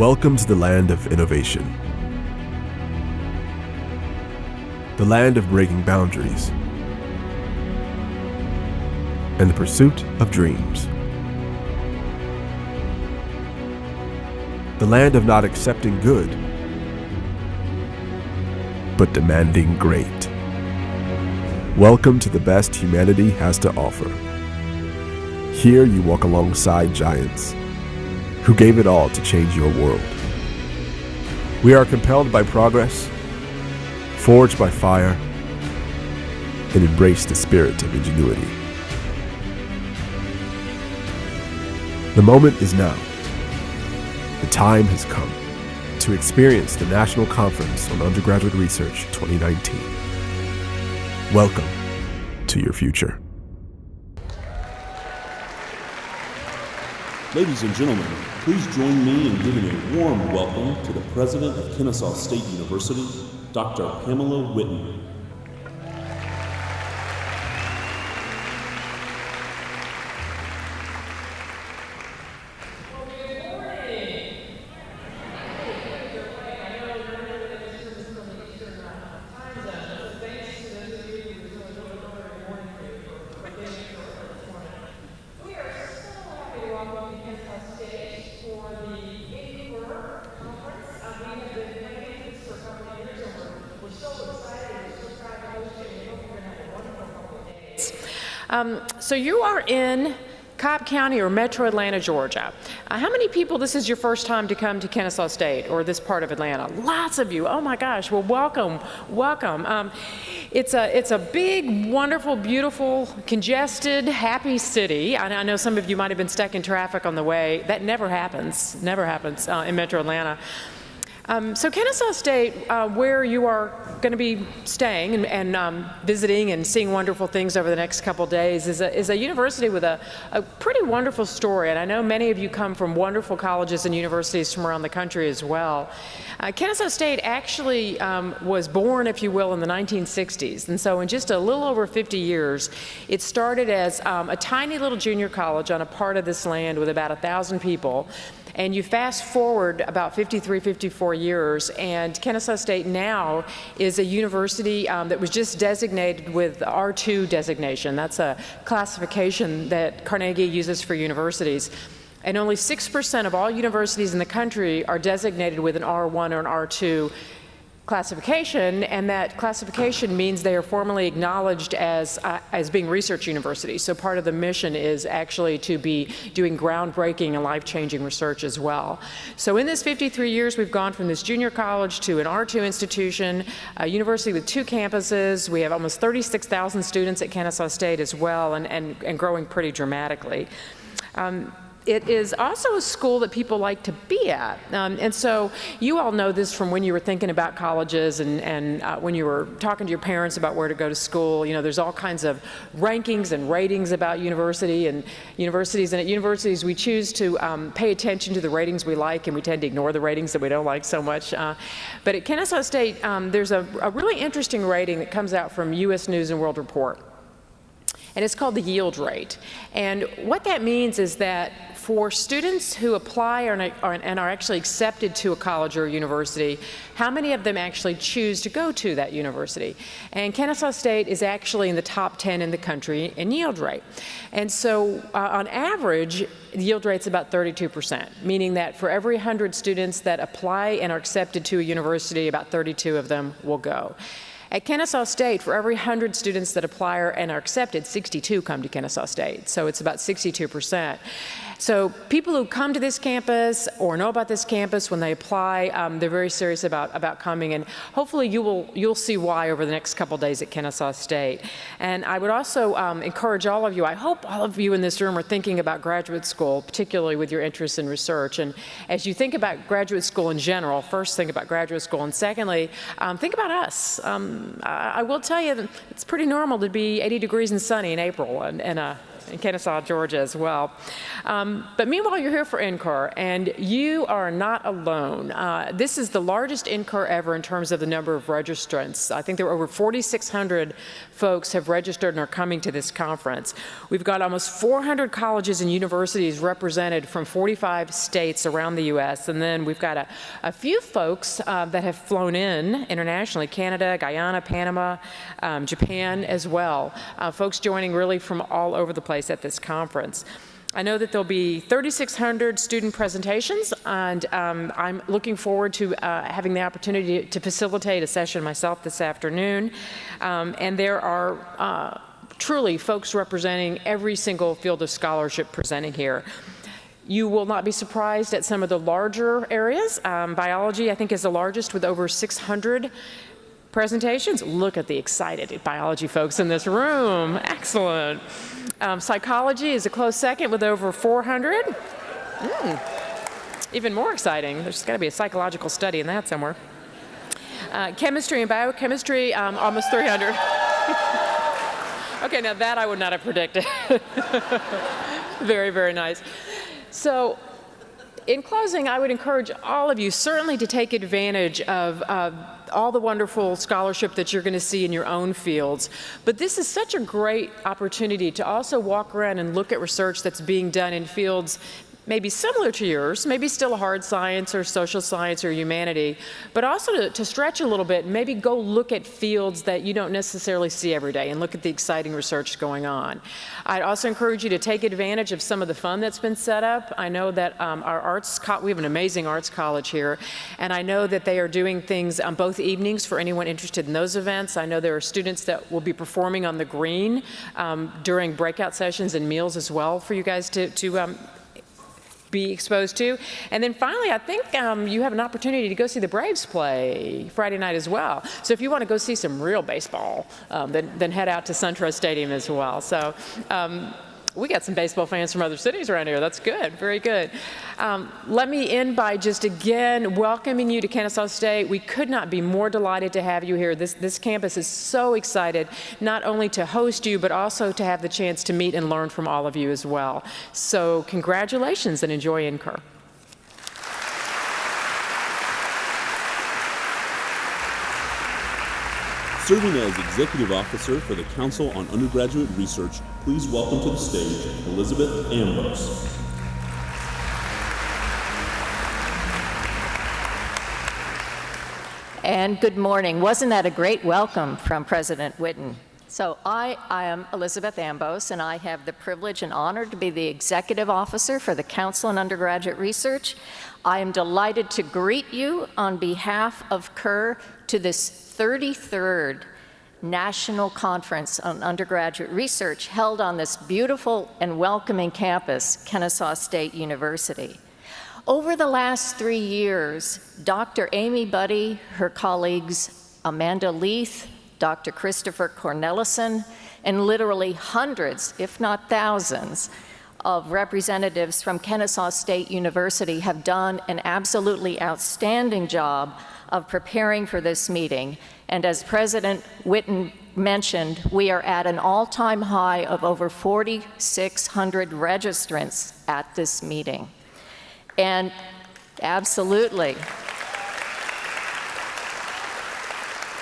Welcome to the land of innovation. The land of breaking boundaries and the pursuit of dreams. The land of not accepting good, but demanding great. Welcome to the best humanity has to offer. Here you walk alongside giants who gave it all to change your world. We are compelled by progress, forged by fire, and embrace the spirit of ingenuity. The moment is now. The time has come to experience the National Conference on Undergraduate Research 2019. Welcome to your future. Ladies and gentlemen, please join me in giving a warm welcome to the President of Kennesaw State University, Dr. Pamela Whitten. So you are in Cobb County or Metro Atlanta, Georgia. How many people, this is your first time to come to Kennesaw State or this part of Atlanta? Lots of you. Oh my gosh. Well, welcome. Welcome. It's a big, wonderful, beautiful, congested, happy city. I know some of you might have been stuck in traffic on the way. That never happens in Metro Atlanta. So Kennesaw State, where you are going to be staying and visiting and seeing wonderful things over the next couple days, is a university with a pretty wonderful story. And I know many of you come from wonderful colleges and universities from around the country as well. Kennesaw State actually was born, if you will, in the 1960s. And so in just a little over 50 years, it started as a tiny little junior college on a part of this land with about 1,000 people. And you fast forward about 53, 54 years, and Kennesaw State now is a university that was just designated with R2 designation. That's a classification that Carnegie uses for universities. And only 6% of all universities in the country are designated with an R1 or an R2 classification, and that classification means they are formally acknowledged as being research universities. So part of the mission is actually to be doing groundbreaking and life-changing research as well. So in this 53 years, we've gone from this junior college to an R2 institution, a university with 2 campuses. We have almost 36,000 students at Kennesaw State as well, and growing pretty dramatically. It is also a school that people like to be at. And so you all know this from when you were thinking about colleges and when you were talking to your parents about where to go to school. You know, there's all kinds of rankings and ratings about universities. And at universities, we choose to pay attention to the ratings we like, and we tend to ignore the ratings that we don't like so much. But at Kennesaw State, there's a really interesting rating that comes out from U.S. News and World Report. And it's called the yield rate. And what that means is that for students who apply and are actually accepted to a college or a university, how many of them actually choose to go to that university? And Kennesaw State is actually in the top 10 in the country in yield rate. And so on average, the yield rate's about 32%, meaning that for every 100 students that apply and are accepted to a university, about 32 of them will go. At Kennesaw State, for every 100 students that apply and are accepted, 62 come to Kennesaw State. So it's about 62%. So people who come to this campus or know about this campus, when they apply, they're very serious about coming, and hopefully you'll see why over the next couple days at Kennesaw State. And I would also encourage all of you, I hope all of you in this room are thinking about graduate school, particularly with your interest in research. And as you think about graduate school in general, first think about graduate school, and secondly, think about us. I will tell you, it's pretty normal to be 80 degrees and sunny in April in Kennesaw, Georgia as well. But meanwhile, you're here for NCUR, and you are not alone. This is the largest NCUR ever in terms of the number of registrants. I think there were over 4,600 folks have registered and are coming to this conference. We've got almost 400 colleges and universities represented from 45 states around the U.S., and then we've got a few folks that have flown in internationally, Canada, Guyana, Panama, Japan as well. Folks joining really from all over the place at this conference. I know that there'll be 3,600 student presentations, and I'm looking forward to having the opportunity to facilitate a session myself this afternoon. And there are truly folks representing every single field of scholarship presenting here. You will not be surprised at some of the larger areas. Biology, I think, is the largest with over 600 presentations. Look at the excited biology folks in this room. Excellent. Psychology is a close second with over 400. Even more exciting. There's got to be a psychological study in that somewhere. Chemistry and biochemistry, almost 300. Okay, now that I would not have predicted. Very, very nice. So, in closing, I would encourage all of you certainly to take advantage of all the wonderful scholarship that you're going to see in your own fields. But this is such a great opportunity to also walk around and look at research that's being done in fields maybe similar to yours, maybe still a hard science or social science or humanity, but also to stretch a little bit and maybe go look at fields that you don't necessarily see every day and look at the exciting research going on. I'd also encourage you to take advantage of some of the fun that's been set up. I know that we have an amazing arts college here, and I know that they are doing things on both evenings for anyone interested in those events. I know there are students that will be performing on the green during breakout sessions and meals as well for you guys to be exposed to. And then finally, I think you have an opportunity to go see the Braves play Friday night as well. So if you want to go see some real baseball, then head out to SunTrust Stadium as well. So we got some baseball fans from other cities around here. That's good, very good. Let me end by just again welcoming you to Kennesaw State. We could not be more delighted to have you here. This campus is so excited, not only to host you, but also to have the chance to meet and learn from all of you as well. So congratulations and enjoy NCUR. Serving as Executive Officer for the Council on Undergraduate Research, please welcome to the stage Elizabeth Ambos. And good morning. Wasn't that a great welcome from President Whitten? So I am Elizabeth Ambos, and I have the privilege and honor to be the Executive Officer for the Council on Undergraduate Research. I am delighted to greet you on behalf of CUR to this 33rd National Conference on Undergraduate Research held on this beautiful and welcoming campus, Kennesaw State University. Over the last 3 years, Dr. Amy Buddy, her colleagues Amanda Leith, Dr. Christopher Cornelissen, and literally hundreds, if not thousands, of representatives from Kennesaw State University have done an absolutely outstanding job of preparing for this meeting. And as President Whitten mentioned, we are at an all-time high of over 4,600 registrants at this meeting. And absolutely,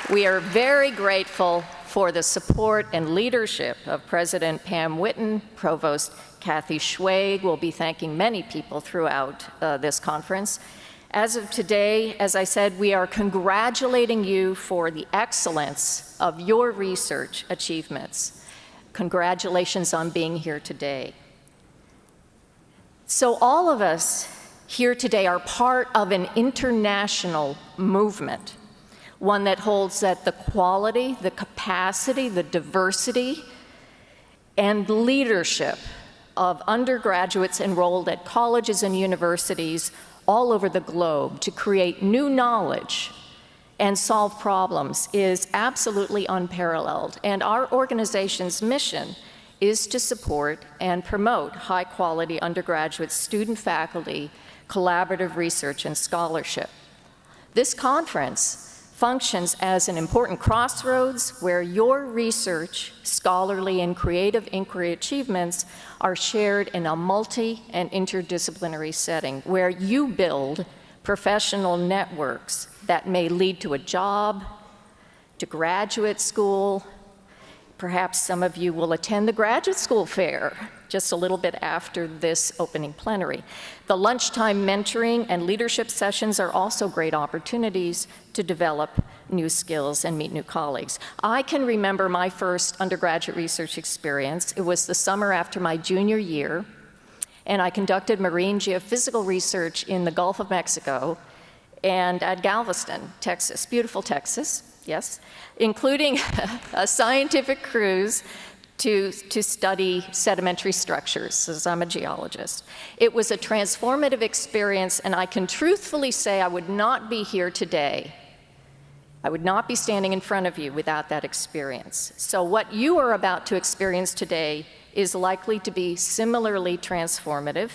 we are very grateful for the support and leadership of President Pam Whitten, Provost Kathy Schwag. We'll be thanking many people throughout this conference. As of today, as I said, we are congratulating you for the excellence of your research achievements. Congratulations on being here today. So all of us here today are part of an international movement, one that holds that the quality, the capacity, the diversity, and leadership of undergraduates enrolled at colleges and universities all over the globe to create new knowledge and solve problems is absolutely unparalleled. And our organization's mission is to support and promote high-quality undergraduate student, faculty, collaborative research, and scholarship. This conference functions as an important crossroads where your research, scholarly, and creative inquiry achievements are shared in a multi- and interdisciplinary setting, where you build professional networks that may lead to a job, to graduate school. Perhaps some of you will attend the graduate school fair just a little bit after this opening plenary. The lunchtime mentoring and leadership sessions are also great opportunities to develop new skills and meet new colleagues. I can remember my first undergraduate research experience. It was the summer after my junior year, and I conducted marine geophysical research in the Gulf of Mexico and at Galveston, Texas, beautiful Texas. Yes, including a scientific cruise to study sedimentary structures, as I'm a geologist. It was a transformative experience, and I can truthfully say I would not be here today. I would not be standing in front of you without that experience. So what you are about to experience today is likely to be similarly transformative,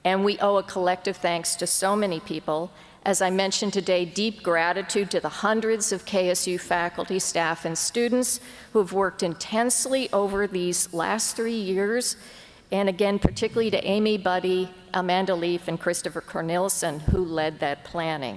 and we owe a collective thanks to so many people. As I mentioned today, deep gratitude to the hundreds of KSU faculty, staff, and students who have worked intensely over these last 3 years, and again, particularly to Amy Buddy, Amanda Leaf, and Christopher Cornelison, who led that planning.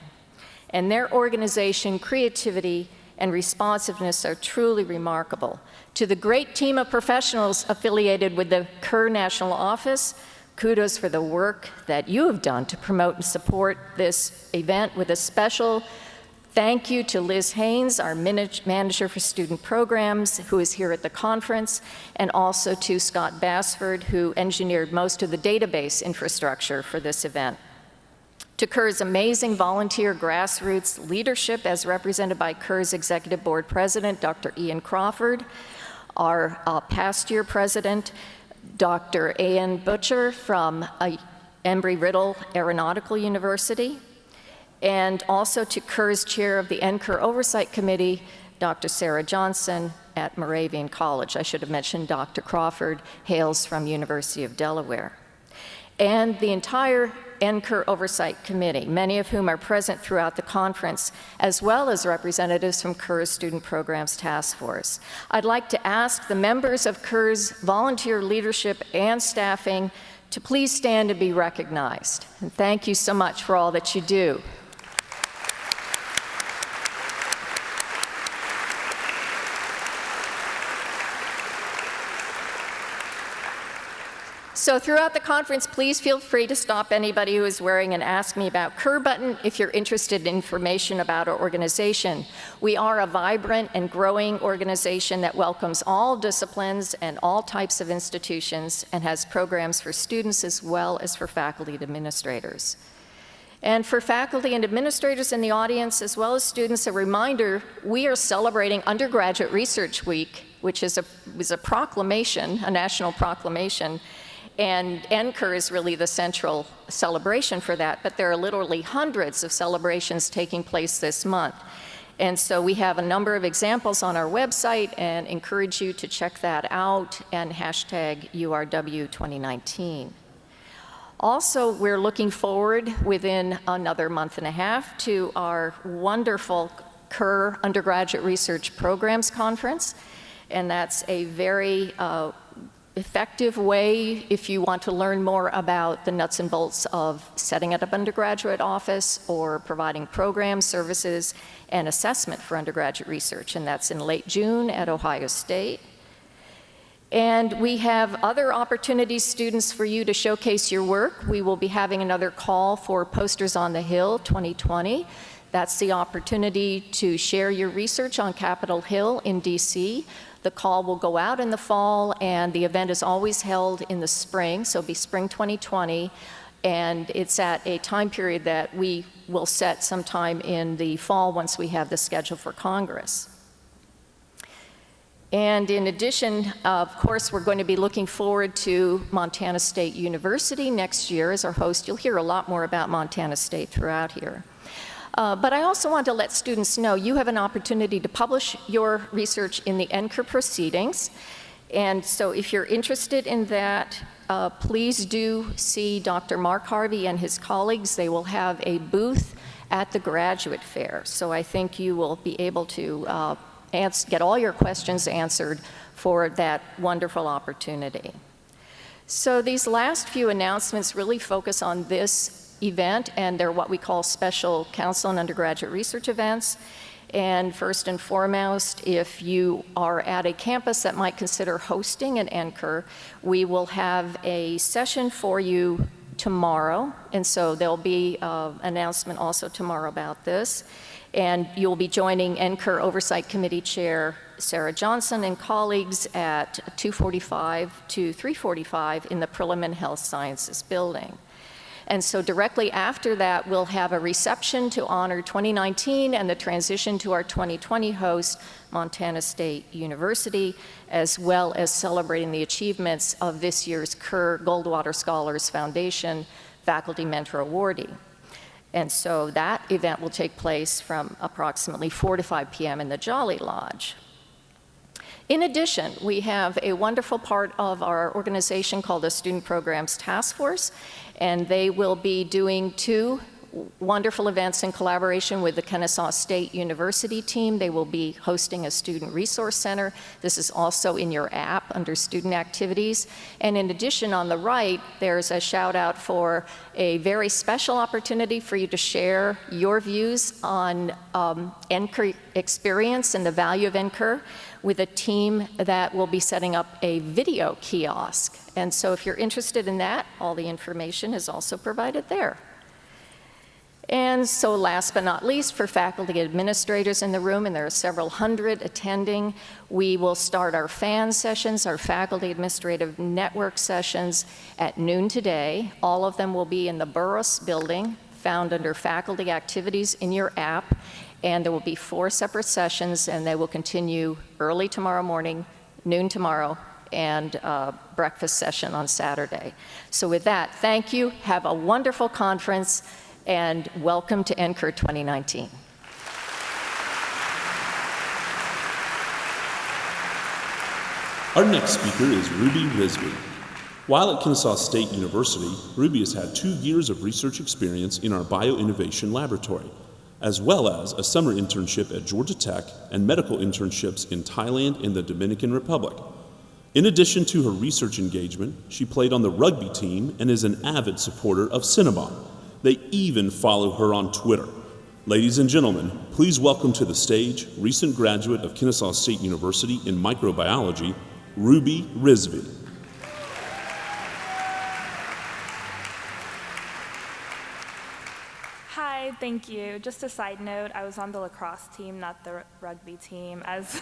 And their organization, creativity, and responsiveness are truly remarkable. To the great team of professionals affiliated with the Kerr National Office, kudos for the work that you have done to promote and support this event, with a special thank you to Liz Haynes, our manager for student programs, who is here at the conference, and also to Scott Bassford, who engineered most of the database infrastructure for this event. To Kerr's amazing volunteer grassroots leadership, as represented by Kerr's Executive Board President, Dr. Ian Crawford, our past year president, Dr. A.N. Butcher from Embry-Riddle Aeronautical University, and also to Kerr's chair of the NCUR Oversight Committee, Dr. Sarah Johnson at Moravian College. I should have mentioned Dr. Crawford hails from University of Delaware. And the entire NCUR Oversight Committee, many of whom are present throughout the conference, as well as representatives from Kerr's Student Programs Task Force. I'd like to ask the members of Kerr's volunteer leadership and staffing to please stand and be recognized. And thank you so much for all that you do. So throughout the conference, please feel free to stop anybody who is wearing an Ask Me About Kerr button if you're interested in information about our organization. We are a vibrant and growing organization that welcomes all disciplines and all types of institutions and has programs for students as well as for faculty and administrators. And for faculty and administrators in the audience, as well as students, a reminder, we are celebrating Undergraduate Research Week, which is a proclamation, a national proclamation. And NCUR is really the central celebration for that, but there are literally hundreds of celebrations taking place this month. And so we have a number of examples on our website and encourage you to check that out and hashtag URW 2019. Also, we're looking forward within another month and a half to our wonderful Kerr Undergraduate Research Programs Conference, and that's a very effective way if you want to learn more about the nuts and bolts of setting up an undergraduate office or providing programs, services, and assessment for undergraduate research, and that's in late June at Ohio State. And we have other opportunities, students, for you to showcase your work. We will be having another call for Posters on the Hill 2020. That's the opportunity to share your research on Capitol Hill in DC. The call will go out in the fall, and the event is always held in the spring, so it'll be spring 2020, and it's at a time period that we will set sometime in the fall once we have the schedule for Congress. And in addition, of course, we're going to be looking forward to Montana State University next year as our host. You'll hear a lot more about Montana State throughout here. But I also want to let students know you have an opportunity to publish your research in the NCUR proceedings. And so if you're interested in that, please do see Dr. Mark Harvey and his colleagues. They will have a booth at the graduate fair. So I think you will be able to get all your questions answered for that wonderful opportunity. So these last few announcements really focus on this event, and they're what we call special council and undergraduate research events. And first and foremost, if you are at a campus that might consider hosting an NCUR, we will have a session for you tomorrow, and so there'll be an announcement also tomorrow about this. And you'll be joining NCUR Oversight Committee Chair Sarah Johnson and colleagues at 2:45 to 3:45 in the Perelman Health Sciences building. And so directly after that, we'll have a reception to honor 2019 and the transition to our 2020 host, Montana State University, as well as celebrating the achievements of this year's Kerr Goldwater Scholars Foundation Faculty Mentor Awardee. And so that event will take place from approximately 4 to 5 p.m. in the Jolly Lodge. In addition, we have a wonderful part of our organization called the Student Programs Task Force, and they will be doing 2 wonderful events in collaboration with the Kennesaw State University team. They will be hosting a student resource center. This is also in your app under student activities. And in addition, on the right, there's a shout out for a very special opportunity for you to share your views on NCUR experience and the value of NCUR with a team that will be setting up a video kiosk. And so if you're interested in that, all the information is also provided there. And so last but not least, for faculty administrators in the room, and there are several hundred attending, we will start our fan sessions, our faculty administrative network sessions at noon today. All of them will be in the Burris building, found under faculty activities in your app. And there will be 4 separate sessions, and they will continue early tomorrow morning, noon tomorrow, and breakfast session on Saturday. So with that, thank you. Have a wonderful conference. And welcome to NCUR 2019. Our next speaker is Ruby Risby. While at Kennesaw State University, Ruby has had 2 years of research experience in our bioinnovation laboratory, as well as a summer internship at Georgia Tech and medical internships in Thailand and the Dominican Republic. In addition to her research engagement, she played on the rugby team and is an avid supporter of Cinnabon. They even follow her on Twitter. Ladies and gentlemen, please welcome to the stage recent graduate of Kennesaw State University in microbiology, Ruby Risby. Hi, thank you. Just a side note, I was on the lacrosse team, not the rugby team. As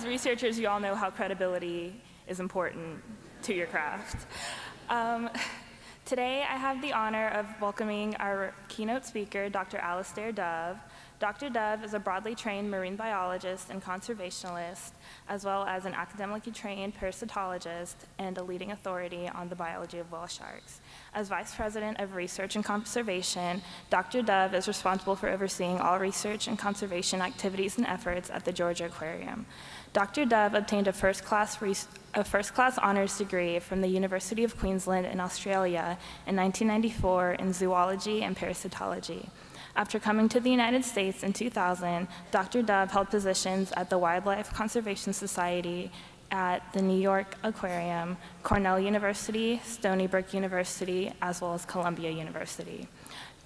researchers, you all know how credibility is important to your craft. Today, I have the honor of welcoming our keynote speaker, Dr. Alistair Dove. Dr. Dove is a broadly trained marine biologist and conservationist, as well as an academically trained parasitologist and a leading authority on the biology of whale sharks. As Vice President of Research and Conservation, Dr. Dove is responsible for overseeing all research and conservation activities and efforts at the Georgia Aquarium. Dr. Dove obtained a first-class honors degree from the University of Queensland in Australia in 1994 in zoology and parasitology. After coming to the United States in 2000, Dr. Dove held positions at the Wildlife Conservation Society at the New York Aquarium, Cornell University, Stony Brook University, as well as Columbia University.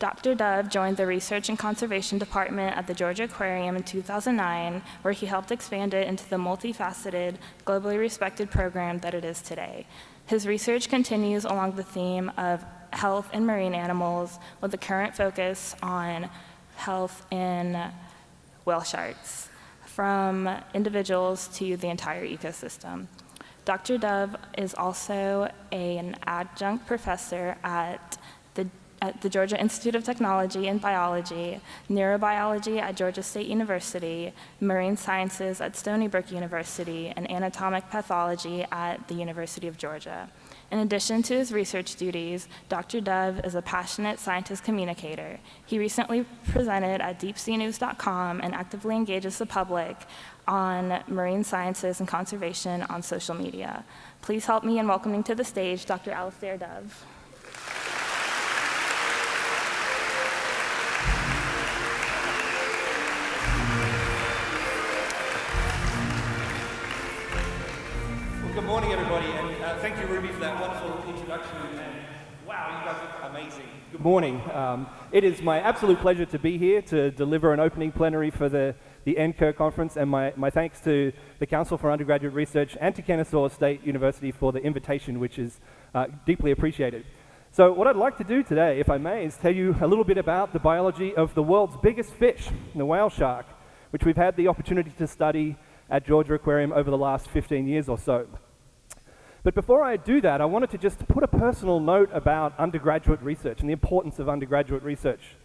Dr. Dove joined the Research and Conservation Department at the Georgia Aquarium in 2009, where he helped expand it into the multifaceted, globally respected program that it is today. His research continues along the theme of health in marine animals, with a current focus on health in whale sharks, from individuals to the entire ecosystem. Dr. Dove is also an adjunct professor at the Georgia Institute of Technology and Biology, Neurobiology at Georgia State University, Marine Sciences at Stony Brook University, and Anatomic Pathology at the University of Georgia. In addition to his research duties, Dr. Dove is a passionate scientist communicator. He recently presented at deepseanews.com and actively engages the public on marine sciences and conservation on social media. Please help me in welcoming to the stage Dr. Alistair Dove. morning, everybody, and thank you, Ruby, for that wonderful introduction. And wow, you guys look amazing. Good morning. It is my absolute pleasure to be here to deliver an opening plenary for the NCUR conference, and my thanks to the Council for Undergraduate Research and to Kennesaw State University for the invitation, which is deeply appreciated. So what I'd like to do today, if I may, is tell you a little bit about the biology of the world's biggest fish, the whale shark, which we've had the opportunity to study at Georgia Aquarium over the last 15 years or so. But before I do that, I wanted to just put a personal note about undergraduate research and the importance of undergraduate research.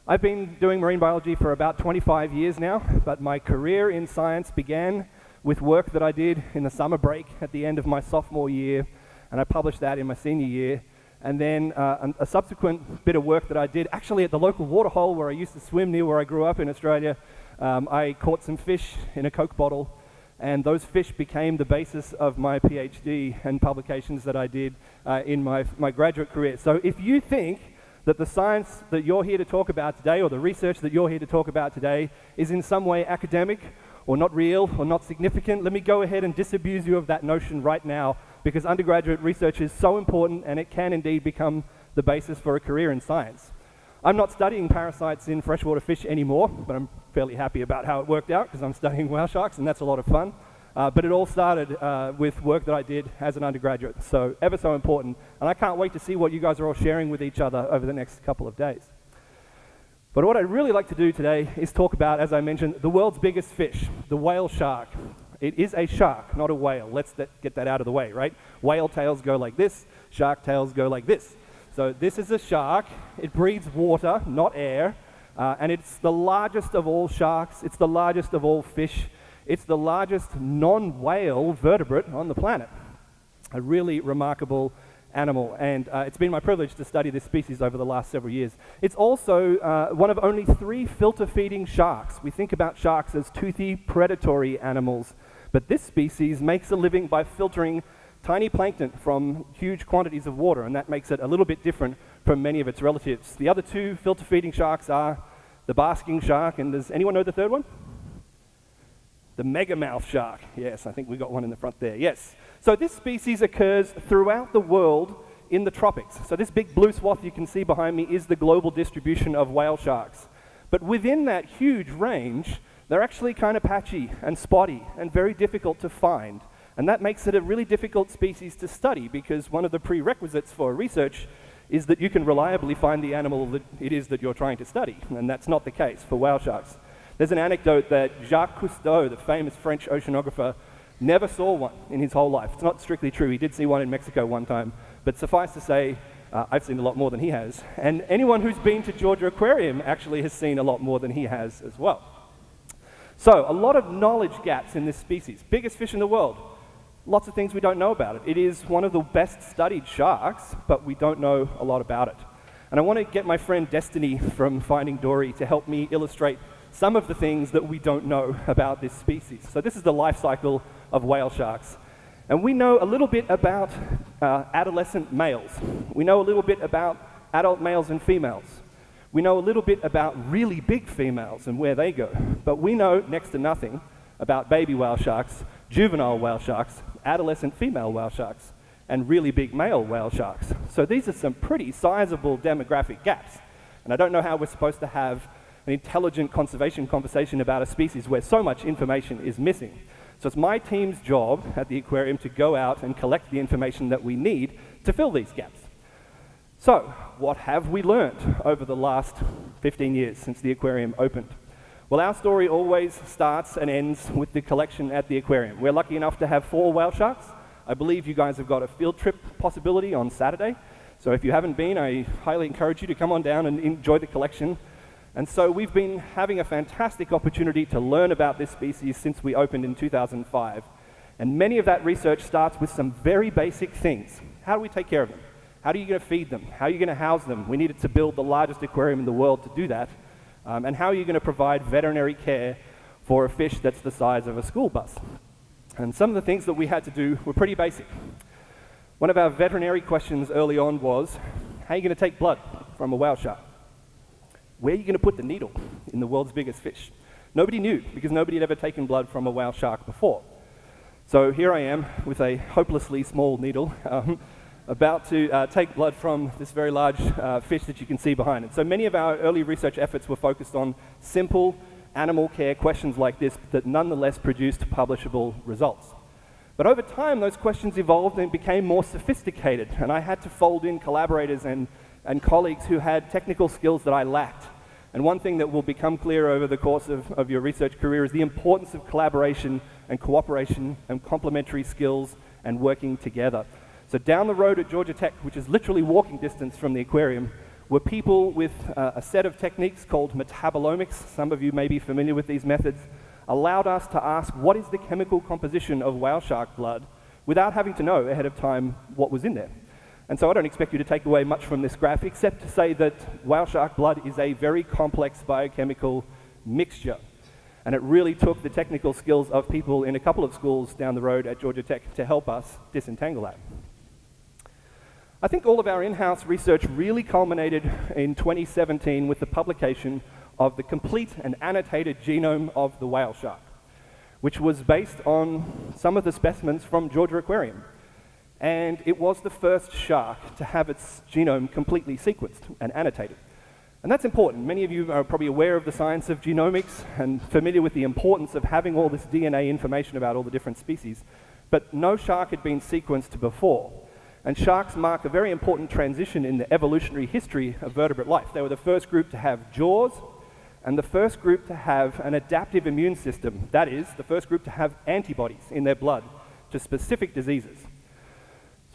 I've been doing marine biology for about 25 years now, but my career in science began with work that I did in the summer break at the end of my sophomore year, and I published that in my senior year. And then a subsequent bit of work that I did actually at the local waterhole where I used to swim near where I grew up in Australia. I caught some fish in a Coke bottle, and those fish became the basis of my PhD and publications that I did in my graduate career. So if you think that the science that you're here to talk about today, or the research that you're here to talk about today, is in some way academic, or not real, or not significant, let me go ahead and disabuse you of that notion right now, because undergraduate research is so important, and it can indeed become the basis for a career in science. I'm not studying parasites in freshwater fish anymore, but I'm fairly happy about how it worked out, because I'm studying whale sharks, and that's a lot of fun. But it all started with work that I did as an undergraduate, so ever so important. And I can't wait to see what you guys are all sharing with each other over the next couple of days. But what I'd really like to do today is talk about, as I mentioned, the world's biggest fish, the whale shark. It is a shark, not a whale. Let's get that out of the way, right? Whale tails go like this, shark tails go like this. So this is a shark. It breathes water, not air, and it's the largest of all sharks. It's the largest of all fish. It's the largest non-whale vertebrate on the planet. A really remarkable animal, and it's been my privilege to study this species over the last several years. It's also one of only 3 filter-feeding sharks. We think about sharks as toothy, predatory animals, but this species makes a living by filtering tiny plankton from huge quantities of water, and that makes it a little bit different from many of its relatives. The other 2 filter-feeding sharks are the basking shark, and does anyone know the third one? The megamouth shark. Yes, I think we got one in the front there. Yes. So this species occurs throughout the world in the tropics. So this big blue swath you can see behind me is the global distribution of whale sharks. But within that huge range, they're actually kind of patchy and spotty and very difficult to find. And that makes it a really difficult species to study, because one of the prerequisites for research is that you can reliably find the animal that it is that you're trying to study. And that's not the case for whale sharks. There's an anecdote that Jacques Cousteau, the famous French oceanographer, never saw one in his whole life. It's not strictly true. He did see one in Mexico one time. But suffice to say, I've seen a lot more than he has. And anyone who's been to Georgia Aquarium actually has seen a lot more than he has as well. So, a lot of knowledge gaps in this species. Biggest fish in the world. Lots of things we don't know about it. It is one of the best studied sharks, but we don't know a lot about it. And I want to get my friend Destiny from Finding Dory to help me illustrate some of the things that we don't know about this species. So this is the life cycle of whale sharks. And we know a little bit about adolescent males. We know a little bit about adult males and females. We know a little bit about really big females and where they go. But we know next to nothing about baby whale sharks, juvenile whale sharks, adolescent female whale sharks, and really big male whale sharks. So these are some pretty sizable demographic gaps. And I don't know how we're supposed to have an intelligent conservation conversation about a species where so much information is missing. So it's my team's job at the aquarium to go out and collect the information that we need to fill these gaps. So, what have we learned over the last 15 years since the aquarium opened? Well, our story always starts and ends with the collection at the aquarium. We're lucky enough to have 4 whale sharks. I believe you guys have got a field trip possibility on Saturday. So if you haven't been, I highly encourage you to come on down and enjoy the collection. And so we've been having a fantastic opportunity to learn about this species since we opened in 2005. And many of that research starts with some very basic things. How do we take care of them? How are you going to feed them? How are you going to house them? We needed to build the largest aquarium in the world to do that. And how are you going to provide veterinary care for a fish that's the size of a school bus? And some of the things that we had to do were pretty basic. One of our veterinary questions early on was, how are you going to take blood from a whale shark? Where are you going to put the needle in the world's biggest fish? Nobody knew, because nobody had ever taken blood from a whale shark before. So here I am with a hopelessly small needle, about to take blood from this very large fish that you can see behind it. So many of our early research efforts were focused on simple animal care questions like this that nonetheless produced publishable results. But over time, those questions evolved and became more sophisticated, and I had to fold in collaborators and colleagues who had technical skills that I lacked. And one thing that will become clear over the course of your research career is the importance of collaboration and cooperation and complementary skills and working together. So down the road at Georgia Tech, which is literally walking distance from the aquarium, were people with a set of techniques called metabolomics. Some of you may be familiar with these methods. Allowed us to ask what is the chemical composition of whale shark blood without having to know ahead of time what was in there. And so I don't expect you to take away much from this graph except to say that whale shark blood is a very complex biochemical mixture. And it really took the technical skills of people in a couple of schools down the road at Georgia Tech to help us disentangle that. I think all of our in-house research really culminated in 2017 with the publication of the complete and annotated genome of the whale shark, which was based on some of the specimens from Georgia Aquarium. And it was the first shark to have its genome completely sequenced and annotated. And that's important. Many of you are probably aware of the science of genomics and familiar with the importance of having all this DNA information about all the different species. But no shark had been sequenced before. And sharks mark a very important transition in the evolutionary history of vertebrate life. They were the first group to have jaws, and the first group to have an adaptive immune system. That is, the first group to have antibodies in their blood to specific diseases.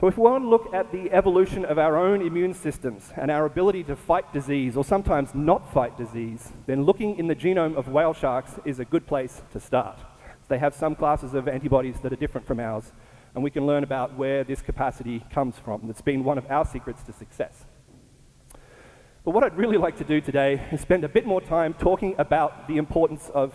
So if we want to look at the evolution of our own immune systems and our ability to fight disease, or sometimes not fight disease, then looking in the genome of whale sharks is a good place to start. They have some classes of antibodies that are different from ours, and we can learn about where this capacity comes from. That's been one of our secrets to success. But what I'd really like to do today is spend a bit more time talking about the importance of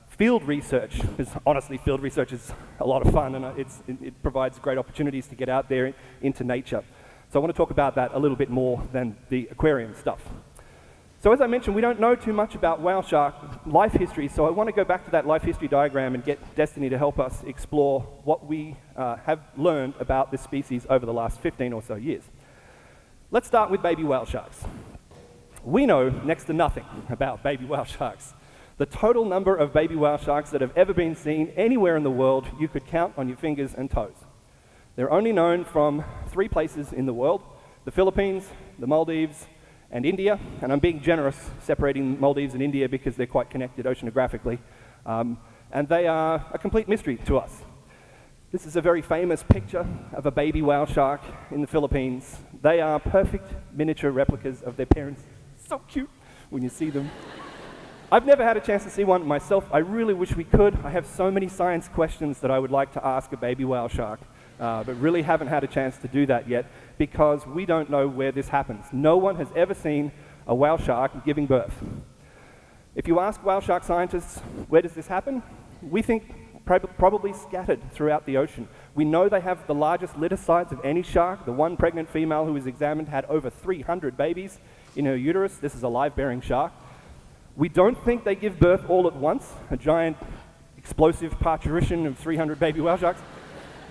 field research, because honestly, field research is a lot of fun, and it provides great opportunities to get out there into nature. So I want to talk about that a little bit more than the aquarium stuff. So as I mentioned, we don't know too much about whale shark life history, so I want to go back to that life history diagram and get Destiny to help us explore what we have learned about this species over the last 15 or so years. Let's start with baby whale sharks. We know next to nothing about baby whale sharks. The total number of baby whale sharks that have ever been seen anywhere in the world, you could count on your fingers and toes. They're only known from 3 places in the world: the Philippines, the Maldives, and India. And I'm being generous separating Maldives and India because they're quite connected oceanographically. And they are a complete mystery to us. This is a very famous picture of a baby whale shark in the Philippines. They are perfect miniature replicas of their parents. So cute when you see them. I've never had a chance to see one myself. I really wish we could. I have so many science questions that I would like to ask a baby whale shark, but really haven't had a chance to do that yet because we don't know where this happens. No one has ever seen a whale shark giving birth. If you ask whale shark scientists, where does this happen? We think probably scattered throughout the ocean. We know they have the largest litter size of any shark. The one pregnant female who was examined had over 300 babies in her uterus. This is a live-bearing shark. We don't think they give birth all at once, a giant explosive parturition of 300 baby whale sharks.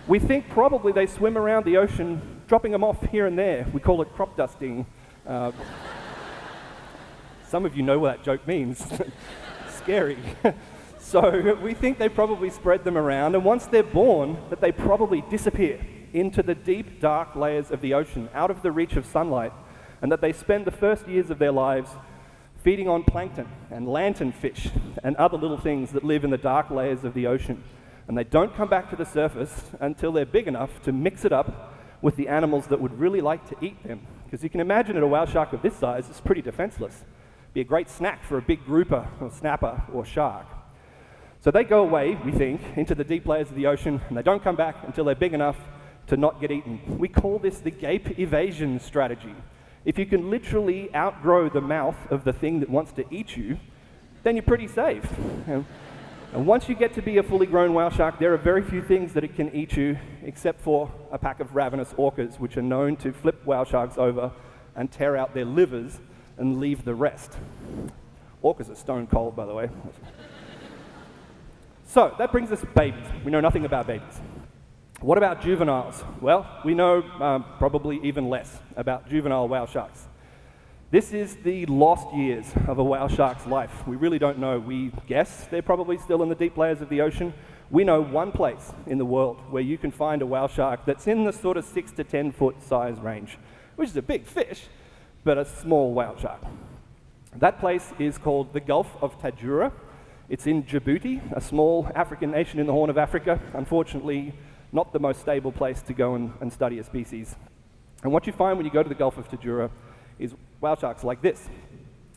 We think probably they swim around the ocean, dropping them off here and there. We call it cropdusting. Some of you know what that joke means. Scary. So we think they probably spread them around, and once they're born, that they probably disappear into the deep, dark layers of the ocean, out of the reach of sunlight, and that they spend the first years of their lives feeding on plankton and lanternfish and other little things that live in the dark layers of the ocean. And they don't come back to the surface until they're big enough to mix it up with the animals that would really like to eat them. Because you can imagine that a whale shark of this size is pretty defenseless. Be a great snack for a big grouper or snapper or shark. So they go away, we think, into the deep layers of the ocean, and they don't come back until they're big enough to not get eaten. We call this the gape evasion strategy. If you can literally outgrow the mouth of the thing that wants to eat you, then you're pretty safe. And once you get to be a fully grown whale shark, there are very few things that it can eat you, except for a pack of ravenous orcas, which are known to flip whale sharks over and tear out their livers and leave the rest. Orcas are stone cold, by the way. So that brings us to babies. We know nothing about babies. What about juveniles? Well, we know probably even less about juvenile whale sharks. This is the lost years of a whale shark's life. We really don't know. We guess they're probably still in the deep layers of the ocean. We know one place in the world where you can find a whale shark that's in the sort of 6 to 10 foot size range, which is a big fish, but a small whale shark. That place is called the Gulf of Tadjoura. It's in Djibouti, a small African nation in the Horn of Africa. Unfortunately, not the most stable place to go and study a species. And what you find when you go to the Gulf of Tadjoura is whale sharks like this.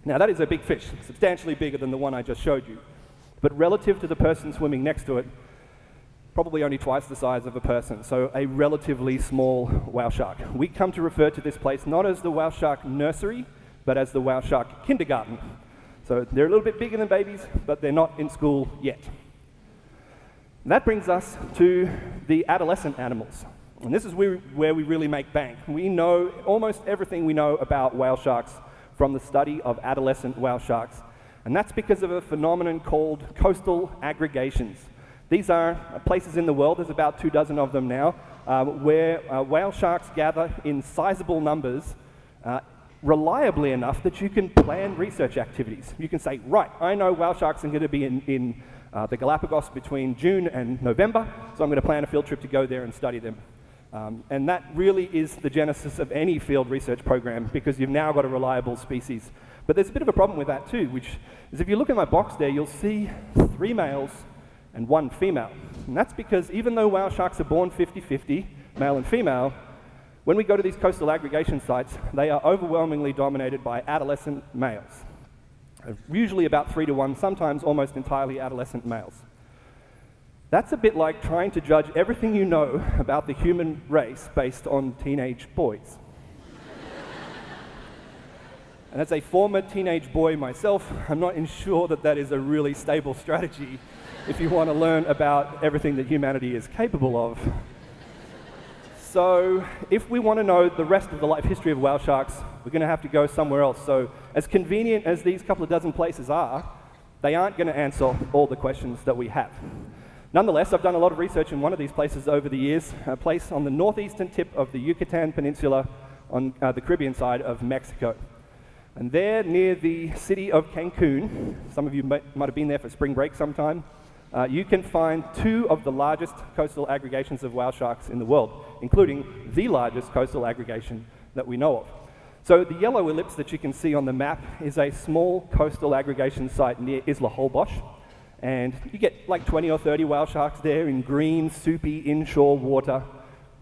Now that is a big fish, substantially bigger than the one I just showed you. But relative to the person swimming next to it, probably only twice the size of a person, so a relatively small whale shark. We come to refer to this place not as the whale shark nursery, but as the whale shark kindergarten. So they're a little bit bigger than babies, but they're not in school yet. And that brings us to the adolescent animals. And this is where we really make bank. We know almost everything we know about whale sharks from the study of adolescent whale sharks. And that's because of a phenomenon called coastal aggregations. These are places in the world, there's about 24 of them now, where whale sharks gather in sizable numbers, reliably enough that you can plan research activities. You can say, right, I know whale sharks are going to be in the Galapagos between June and November, so I'm going to plan a field trip to go there and study them. And that really is the genesis of any field research program, because you've now got a reliable species. But there's a bit of a problem with that too, which is if you look at my box there, you'll see 3 males and 1 female. And that's because even though whale sharks are born 50-50, male and female, when we go to these coastal aggregation sites, they are overwhelmingly dominated by adolescent males. Usually about 3 to 1, sometimes almost entirely adolescent males. That's a bit like trying to judge everything you know about the human race based on teenage boys. And as a former teenage boy myself, I'm not sure that that is a really stable strategy if you want to learn about everything that humanity is capable of. So if we want to know the rest of the life history of whale sharks, we're going to have to go somewhere else. So as convenient as these couple of dozen places are, they aren't going to answer all the questions that we have. Nonetheless, I've done a lot of research in one of these places over the years, a place on the northeastern tip of the Yucatan Peninsula on the Caribbean side of Mexico. And there, near the city of Cancun, some of you might have been there for spring break sometime, you can find 2 of the largest coastal aggregations of whale sharks in the world, including the largest coastal aggregation that we know of. So the yellow ellipse that you can see on the map is a small coastal aggregation site near Isla Holbox. And you get like 20 or 30 whale sharks there in green, soupy, inshore water.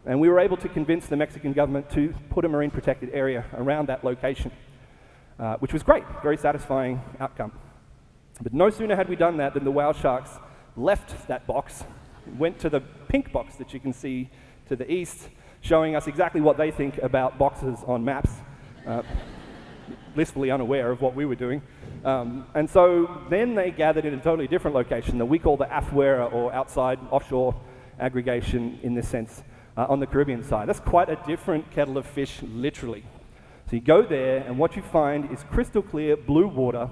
And we were able to convince the Mexican government to put a marine protected area around that location, which was great, very satisfying outcome. But no sooner had we done that than the whale sharks left that box, went to the pink box that you can see to the east, showing us exactly what they think about boxes on maps, blissfully unaware of what we were doing. And so then they gathered in a totally different location that we call the Afuera, or outside offshore aggregation in this sense, on the Caribbean side. That's quite a different kettle of fish, literally. So you go there, and what you find is crystal clear blue water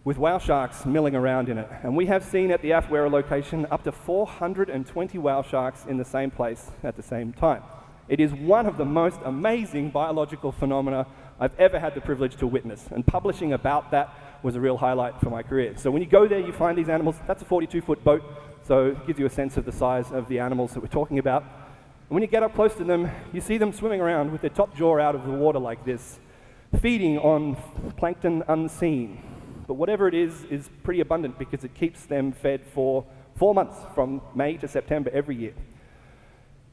with whale sharks milling around in it. And we have seen at the Afuera location up to 420 whale sharks in the same place at the same time. It is one of the most amazing biological phenomena I've ever had the privilege to witness, and publishing about that was a real highlight for my career. So when you go there, you find these animals. That's a 42-foot boat, so it gives you a sense of the size of the animals that we're talking about. And when you get up close to them, you see them swimming around with their top jaw out of the water like this, feeding on plankton unseen. But whatever it is pretty abundant because it keeps them fed for 4 months, from May to September every year.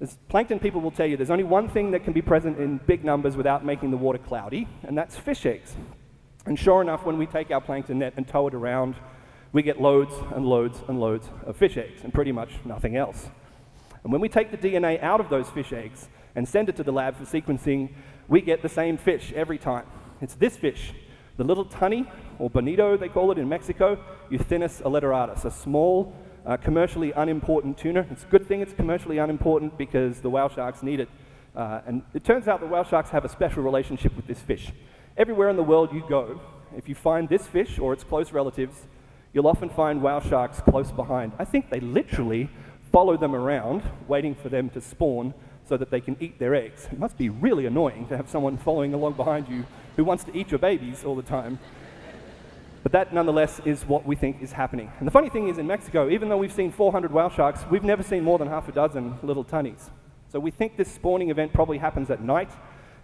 As plankton people will tell you, there's only one thing that can be present in big numbers without making the water cloudy, and that's fish eggs. And sure enough, when we take our plankton net and tow it around, we get loads and loads and loads of fish eggs, and pretty much nothing else. And when we take the DNA out of those fish eggs and send it to the lab for sequencing, we get the same fish every time. It's this fish, the little tunny, or bonito they call it in Mexico, Euthynis alleteratus, a small, commercially unimportant tuna. It's a good thing it's commercially unimportant because the whale sharks need it. And it turns out the whale sharks have a special relationship with this fish. Everywhere in the world you go, if you find this fish or its close relatives, you'll often find whale sharks close behind. I think they literally follow them around, waiting for them to spawn so that they can eat their eggs. It must be really annoying to have someone following along behind you who wants to eat your babies all the time. But that, nonetheless, is what we think is happening. And the funny thing is, in Mexico, even though we've seen 400 whale sharks, we've never seen more than half a dozen little tunnies. So we think this spawning event probably happens at night,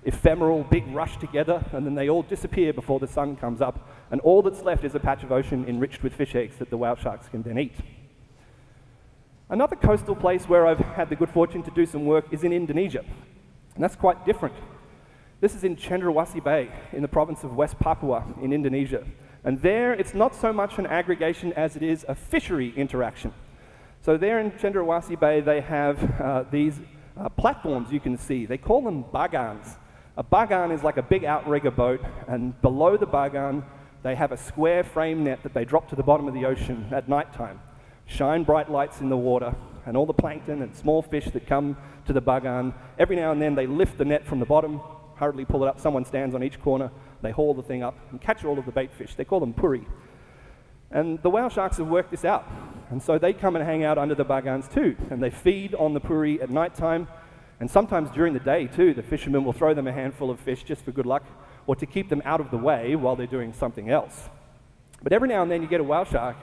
ephemeral, big rush together, and then they all disappear before the sun comes up, and all that's left is a patch of ocean enriched with fish eggs that the whale sharks can then eat. Another coastal place where I've had the good fortune to do some work is in Indonesia, and that's quite different. This is in Cendrawasih Bay in the province of West Papua in Indonesia, and there it's not so much an aggregation as it is a fishery interaction. So there in Cendrawasih Bay they have these platforms you can see. They call them bagans. A bagan is like a big outrigger boat, and below the bagan they have a square frame net that they drop to the bottom of the ocean at night time. Shine bright lights in the water, and all the plankton and small fish that come to the bagan, every now and then they lift the net from the bottom, hurriedly pull it up, someone stands on each corner, they haul the thing up and catch all of the bait fish. They call them puri. And the whale sharks have worked this out, and so they come and hang out under the bagans too, and they feed on the puri at night time, and sometimes during the day too. The fishermen will throw them a handful of fish just for good luck, or to keep them out of the way while they're doing something else. But every now and then you get a whale shark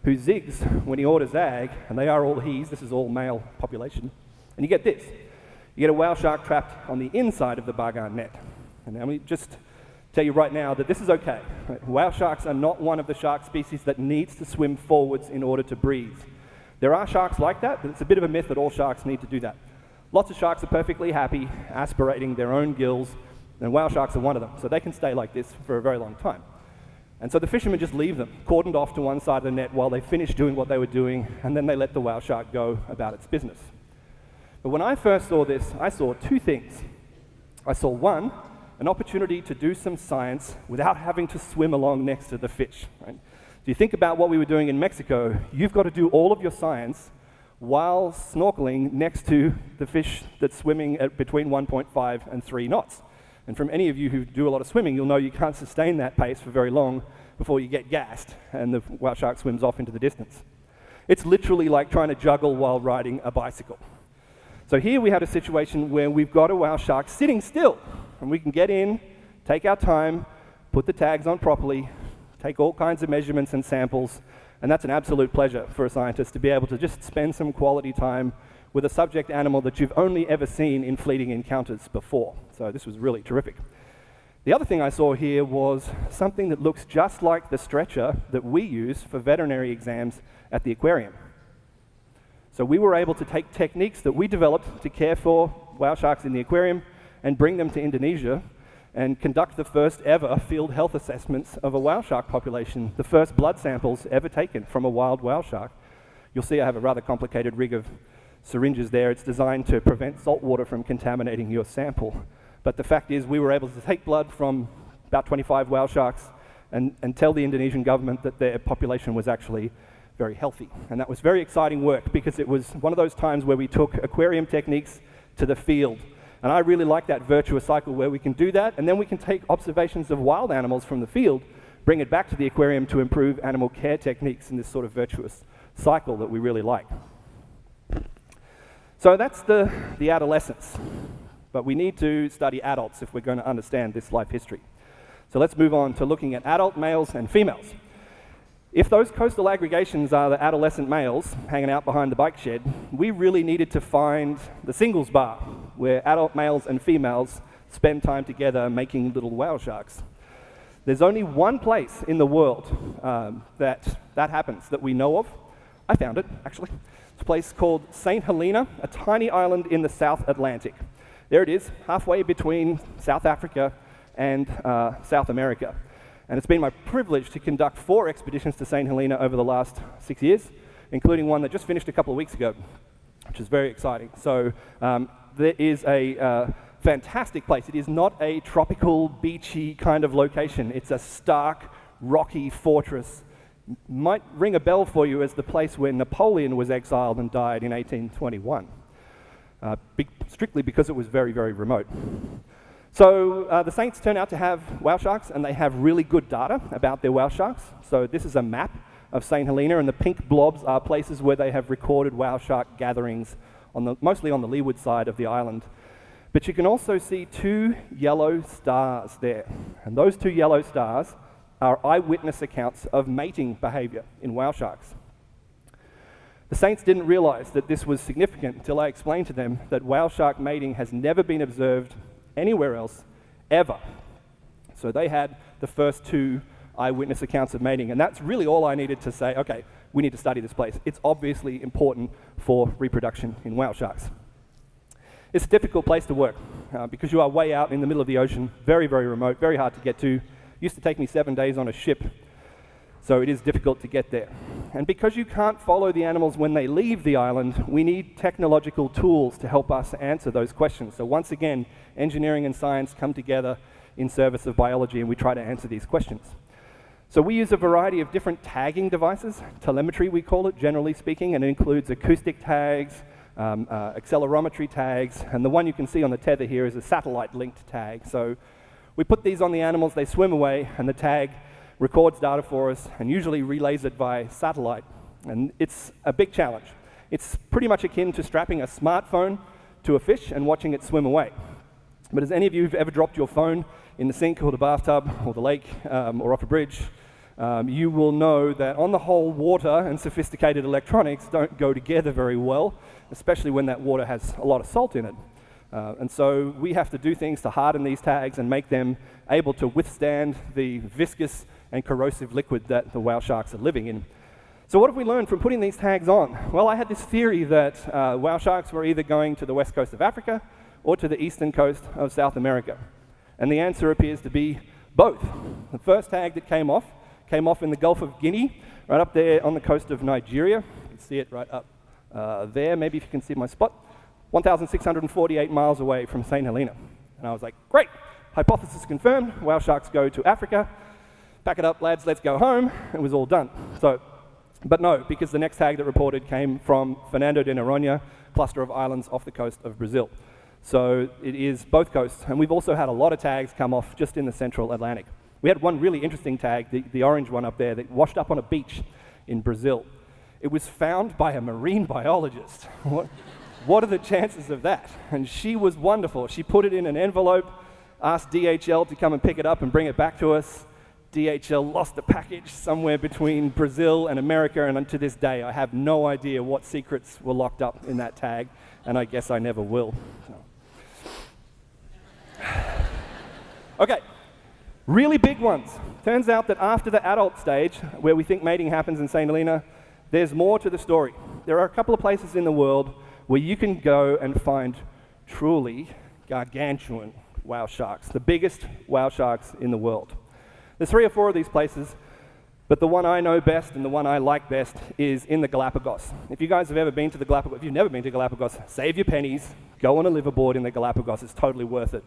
who zigs when he orders ag, and they are all he's, this is all male population, and you get this. You get a whale shark trapped on the inside of the bagan net. And let me just tell you right now that this is okay. Right? Whale sharks are not one of the shark species that needs to swim forwards in order to breathe. There are sharks like that, but it's a bit of a myth that all sharks need to do that. Lots of sharks are perfectly happy aspirating their own gills, and whale sharks are one of them, so they can stay like this for a very long time. And so the fishermen just leave them, cordoned off to one side of the net while they finish doing what they were doing, and then they let the whale shark go about its business. But when I first saw this, I saw two things. I saw, one, an opportunity to do some science without having to swim along next to the fish. Right? Do you think about what we were doing in Mexico? You've got to do all of your science while snorkeling next to the fish that's swimming at between 1.5 and 3 knots. And from any of you who do a lot of swimming, you'll know you can't sustain that pace for very long before you get gassed and the whale shark swims off into the distance. It's literally like trying to juggle while riding a bicycle. So here we had a situation where we've got a whale shark sitting still, and we can get in, take our time, put the tags on properly, take all kinds of measurements and samples, and that's an absolute pleasure for a scientist to be able to just spend some quality time with a subject animal that you've only ever seen in fleeting encounters before. So this was really terrific. The other thing I saw here was something that looks just like the stretcher that we use for veterinary exams at the aquarium. So we were able to take techniques that we developed to care for whale sharks in the aquarium and bring them to Indonesia and conduct the first ever field health assessments of a whale shark population, the first blood samples ever taken from a wild whale shark. You'll see I have a rather complicated rig of syringes there. It's designed to prevent salt water from contaminating your sample. But the fact is we were able to take blood from about 25 whale sharks and tell the Indonesian government that their population was actually very healthy. And that was very exciting work because it was one of those times where we took aquarium techniques to the field. And I really like that virtuous cycle where we can do that, and then we can take observations of wild animals from the field, bring it back to the aquarium to improve animal care techniques in this sort of virtuous cycle that we really like. So that's the adolescents. But we need to study adults if we're going to understand this life history. So let's move on to looking at adult males and females. If those coastal aggregations are the adolescent males hanging out behind the bike shed, we really needed to find the singles bar, where adult males and females spend time together making little whale sharks. There's only one place in the world that happens that we know of. I found it, actually. It's a place called St. Helena, a tiny island in the South Atlantic. There it is, halfway between South Africa and South America. And it's been my privilege to conduct 4 expeditions to St. Helena over the last 6 years, including one that just finished a couple of weeks ago, which is very exciting. So there is a fantastic place. It is not a tropical, beachy kind of location. It's a stark, rocky fortress. Might ring a bell for you as the place where Napoleon was exiled and died in 1821, strictly because it was very, very remote. So the Saints turn out to have whale sharks, and they have really good data about their whale sharks. So this is a map of St. Helena, and the pink blobs are places where they have recorded whale shark gatherings, mostly on the leeward side of the island. But you can also see 2 yellow stars there, and those 2 yellow stars are eyewitness accounts of mating behavior in whale sharks. The Saints didn't realize that this was significant until I explained to them that whale shark mating has never been observed anywhere else, ever. So they had the first 2 eyewitness accounts of mating, and that's really all I needed to say, okay, we need to study this place. It's obviously important for reproduction in whale sharks. It's a difficult place to work because you are way out in the middle of the ocean, very, very remote, very hard to get to. Used to take me 7 days on a ship, so it is difficult to get there. And because you can't follow the animals when they leave the island, we need technological tools to help us answer those questions. So once again, engineering and science come together in service of biology, and we try to answer these questions. So we use a variety of different tagging devices, telemetry we call it, generally speaking, and it includes acoustic tags, accelerometry tags, and the one you can see on the tether here is a satellite-linked tag. So we put these on the animals, they swim away, and the tag records data for us and usually relays it by satellite. And it's a big challenge. It's pretty much akin to strapping a smartphone to a fish and watching it swim away. But as any of you who've ever dropped your phone in the sink or the bathtub or the lake or off a bridge, you will know that on the whole, water and sophisticated electronics don't go together very well, especially when that water has a lot of salt in it. And so we have to do things to harden these tags and make them able to withstand the viscous and corrosive liquid that the whale sharks are living in. So what have we learned from putting these tags on? Well, I had this theory that whale sharks were either going to the west coast of Africa or to the eastern coast of South America. And the answer appears to be both. The first tag that came off in the Gulf of Guinea, right up there on the coast of Nigeria. You can see it right up there, maybe if you can see my spot. 1,648 miles away from St. Helena. And I was like, great, hypothesis confirmed, whale sharks go to Africa. Pack it up, lads, let's go home. It was all done. But no, because the next tag that reported came from Fernando de Noronha, cluster of islands off the coast of Brazil. So it is both coasts, and we've also had a lot of tags come off just in the central Atlantic. We had one really interesting tag, the orange one up there, that washed up on a beach in Brazil. It was found by a marine biologist. What are the chances of that? And she was wonderful. She put it in an envelope, asked DHL to come and pick it up and bring it back to us. DHL lost the package somewhere between Brazil and America, and to this day I have no idea what secrets were locked up in that tag, and I guess I never will. Okay, really big ones. Turns out that after the adult stage, where we think mating happens in St. Helena, there's more to the story. There are a couple of places in the world where you can go and find truly gargantuan whale sharks, the biggest whale sharks in the world. There's 3 or 4 of these places, but the one I know best and the one I like best is in the Galapagos. If you guys have ever been to the Galapagos, if you've never been to Galapagos, save your pennies, go on a liveaboard in the Galapagos, it's totally worth it.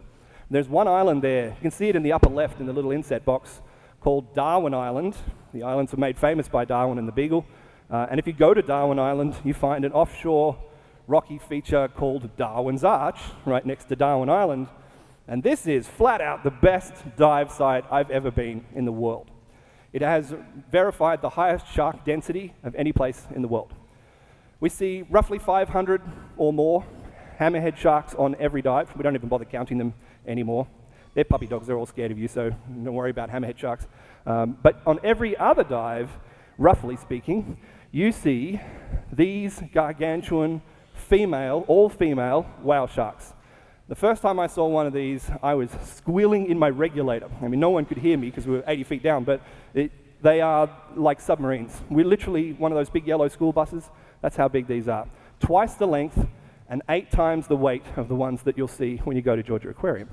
There's one island there, you can see it in the upper left in the little inset box, called Darwin Island. The islands were made famous by Darwin and the Beagle, and if you go to Darwin Island, you find an offshore rocky feature called Darwin's Arch, right next to Darwin Island. And this is flat out the best dive site I've ever been in the world. It has verified the highest shark density of any place in the world. We see roughly 500 or more hammerhead sharks on every dive. We don't even bother counting them anymore. They're puppy dogs, they're all scared of you, so don't worry about hammerhead sharks. But on every other dive, roughly speaking, you see these gargantuan all-female whale sharks. The first time I saw one of these, I was squealing in my regulator. I mean, no one could hear me because we were 80 feet down, but they are like submarines. We're literally one of those big yellow school buses. That's how big these are. Twice the length and 8 times the weight of the ones that you'll see when you go to Georgia Aquarium.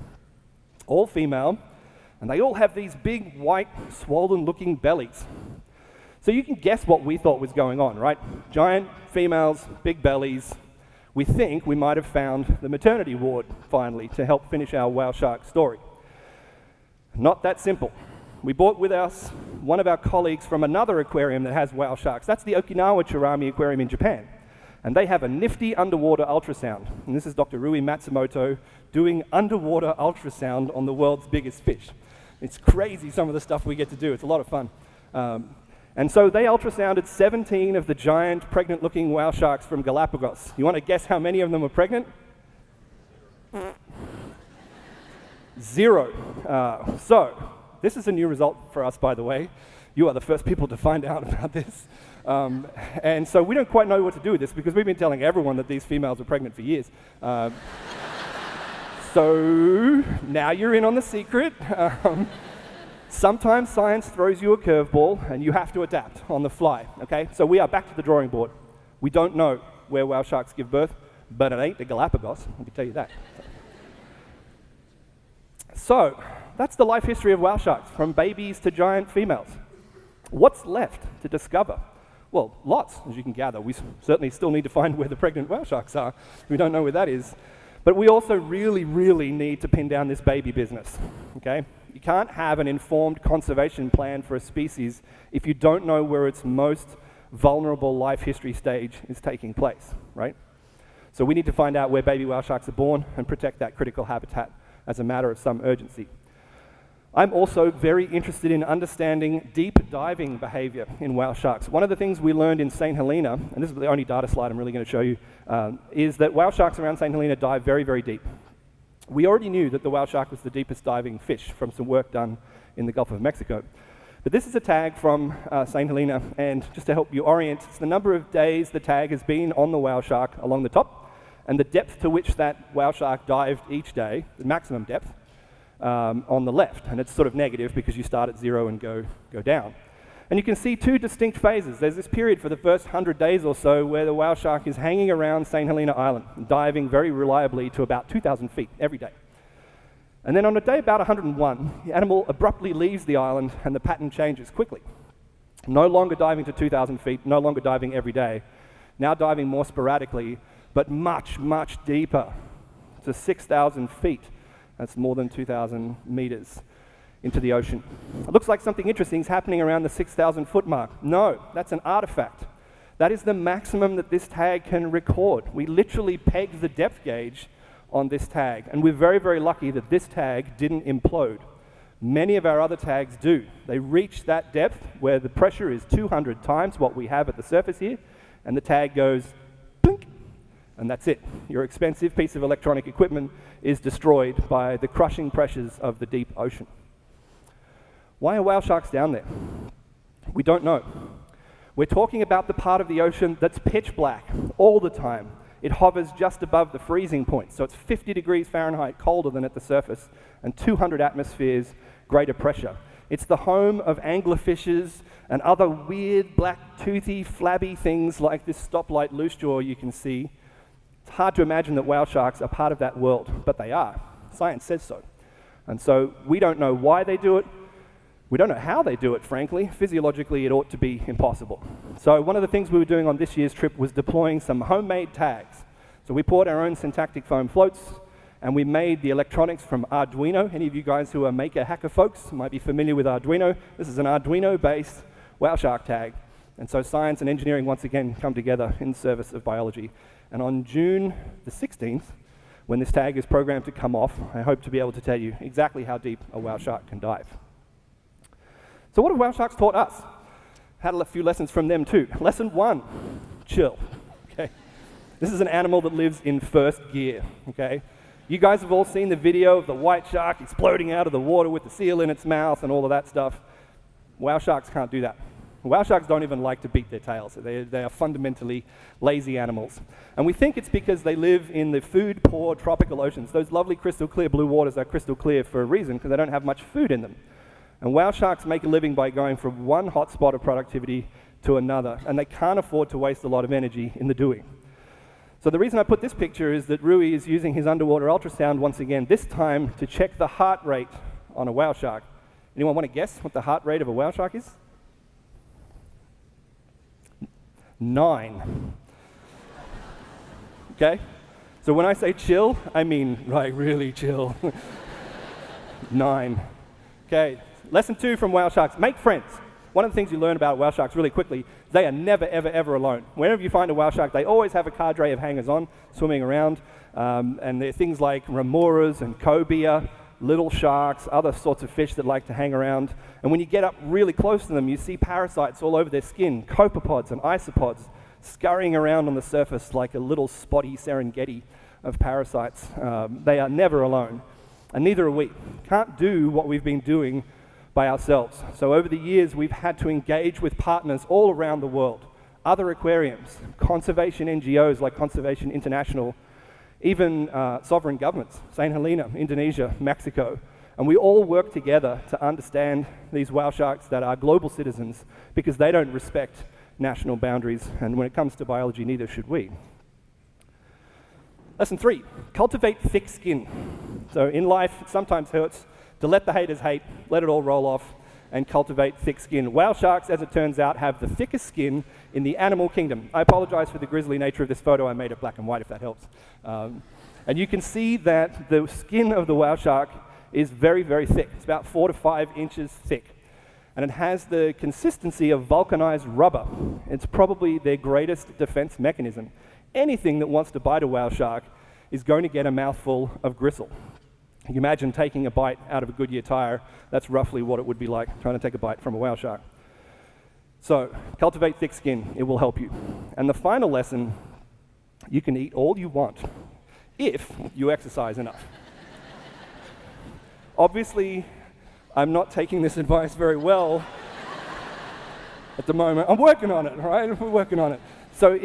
All female, and they all have these big, white, swollen-looking bellies. So you can guess what we thought was going on, right? Giant females, big bellies. We think we might have found the maternity ward, finally, to help finish our whale shark story. Not that simple. We brought with us one of our colleagues from another aquarium that has whale sharks. That's the Okinawa Churami Aquarium in Japan. And they have a nifty underwater ultrasound. And this is Dr. Rui Matsumoto doing underwater ultrasound on the world's biggest fish. It's crazy, some of the stuff we get to do. It's a lot of fun. And so they ultrasounded 17 of the giant pregnant-looking whale sharks from Galapagos. You want to guess how many of them were pregnant? 0. So this is a new result for us, by the way. You are the first people to find out about this. And so we don't quite know what to do with this because we've been telling everyone that these females were pregnant for years. So now you're in on the secret. Sometimes science throws you a curveball and you have to adapt on the fly, okay? So we are back to the drawing board. We don't know where whale sharks give birth, but it ain't the Galapagos, I can tell you that. So that's the life history of whale sharks, from babies to giant females. What's left to discover? Well, lots, as you can gather. We certainly still need to find where the pregnant whale sharks are. We don't know where that is. But we also really, really need to pin down this baby business, okay? You can't have an informed conservation plan for a species if you don't know where its most vulnerable life history stage is taking place, right? So we need to find out where baby whale sharks are born and protect that critical habitat as a matter of some urgency. I'm also very interested in understanding deep diving behavior in whale sharks. One of the things we learned in St. Helena, and this is the only data slide I'm really going to show you, is that whale sharks around St. Helena dive very, very deep. We already knew that the whale shark was the deepest diving fish from some work done in the Gulf of Mexico. But this is a tag from St. Helena, and just to help you orient, it's the number of days the tag has been on the whale shark along the top, and the depth to which that whale shark dived each day, the maximum depth, on the left. And it's sort of negative because you start at 0 and go down. And you can see two distinct phases. There's this period for the first 100 days or so where the whale shark is hanging around St. Helena Island, diving very reliably to about 2,000 feet every day. And then on a day about 101, the animal abruptly leaves the island and the pattern changes quickly. No longer diving to 2,000 feet, no longer diving every day, now diving more sporadically, but much, much deeper, to 6,000 feet. That's more than 2,000 meters into the ocean. It looks like something interesting is happening around the 6,000 foot mark. No, that's an artifact. That is the maximum that this tag can record. We literally pegged the depth gauge on this tag, and we're very, very lucky that this tag didn't implode. Many of our other tags do. They reach that depth where the pressure is 200 times what we have at the surface here, and the tag goes blink, and that's it. Your expensive piece of electronic equipment is destroyed by the crushing pressures of the deep ocean. Why are whale sharks down there? We don't know. We're talking about the part of the ocean that's pitch black all the time. It hovers just above the freezing point, so it's 50 degrees Fahrenheit colder than at the surface and 200 atmospheres greater pressure. It's the home of anglerfishes and other weird black toothy flabby things like this stoplight loose jaw you can see. It's hard to imagine that whale sharks are part of that world, but they are. Science says so. And so we don't know why they do it. We don't know how they do it, frankly. Physiologically, it ought to be impossible. So one of the things we were doing on this year's trip was deploying some homemade tags. So we poured our own syntactic foam floats, and we made the electronics from Arduino. Any of you guys who are maker hacker folks might be familiar with Arduino. This is an Arduino-based whale shark tag. And so science and engineering once again come together in service of biology. And on June the 16th, when this tag is programmed to come off, I hope to be able to tell you exactly how deep a whale shark can dive. So what have whale sharks taught us? Had a few lessons from them too. Lesson 1, chill. Okay. This is an animal that lives in first gear. Okay. You guys have all seen the video of the white shark exploding out of the water with the seal in its mouth and all of that stuff. Whale sharks can't do that. Whale sharks don't even like to beat their tails. They are fundamentally lazy animals. And we think it's because they live in the food-poor tropical oceans. Those lovely crystal clear blue waters are crystal clear for a reason, because they don't have much food in them. And whale sharks make a living by going from one hotspot of productivity to another, and they can't afford to waste a lot of energy in the doing. So the reason I put this picture is that Rui is using his underwater ultrasound once again, this time to check the heart rate on a whale shark. Anyone want to guess what the heart rate of a whale shark is? 9. Okay? So when I say chill, I mean like really chill. 9. Okay. Lesson 2 from whale sharks, make friends. One of the things you learn about whale sharks really quickly, they are never, ever, ever alone. Whenever you find a whale shark, they always have a cadre of hangers-on swimming around. And there are things like remoras and cobia, little sharks, other sorts of fish that like to hang around. And when you get up really close to them, you see parasites all over their skin, copepods and isopods, scurrying around on the surface like a little spotty Serengeti of parasites. They are never alone, and neither are we. Can't do what we've been doing by ourselves. So over the years, we've had to engage with partners all around the world, other aquariums, conservation NGOs like Conservation International, even sovereign governments, St. Helena, Indonesia, Mexico. And we all work together to understand these whale sharks that are global citizens because they don't respect national boundaries, and when it comes to biology, neither should we. Lesson 3, cultivate thick skin. So in life, it sometimes hurts to let the haters hate, let it all roll off, and cultivate thick skin. Whale sharks, as it turns out, have the thickest skin in the animal kingdom. I apologize for the grisly nature of this photo. I made it black and white, if that helps. And you can see that the skin of the whale shark is very, very thick. It's about 4 to 5 inches thick. And it has the consistency of vulcanized rubber. It's probably their greatest defense mechanism. Anything that wants to bite a whale shark is going to get a mouthful of gristle. You can imagine taking a bite out of a Goodyear tire. That's roughly what it would be like trying to take a bite from a whale shark. So, cultivate thick skin. It will help you. And the final lesson, you can eat all you want if you exercise enough. Obviously, I'm not taking this advice very well at the moment. I'm working on it, right? We're working on it. So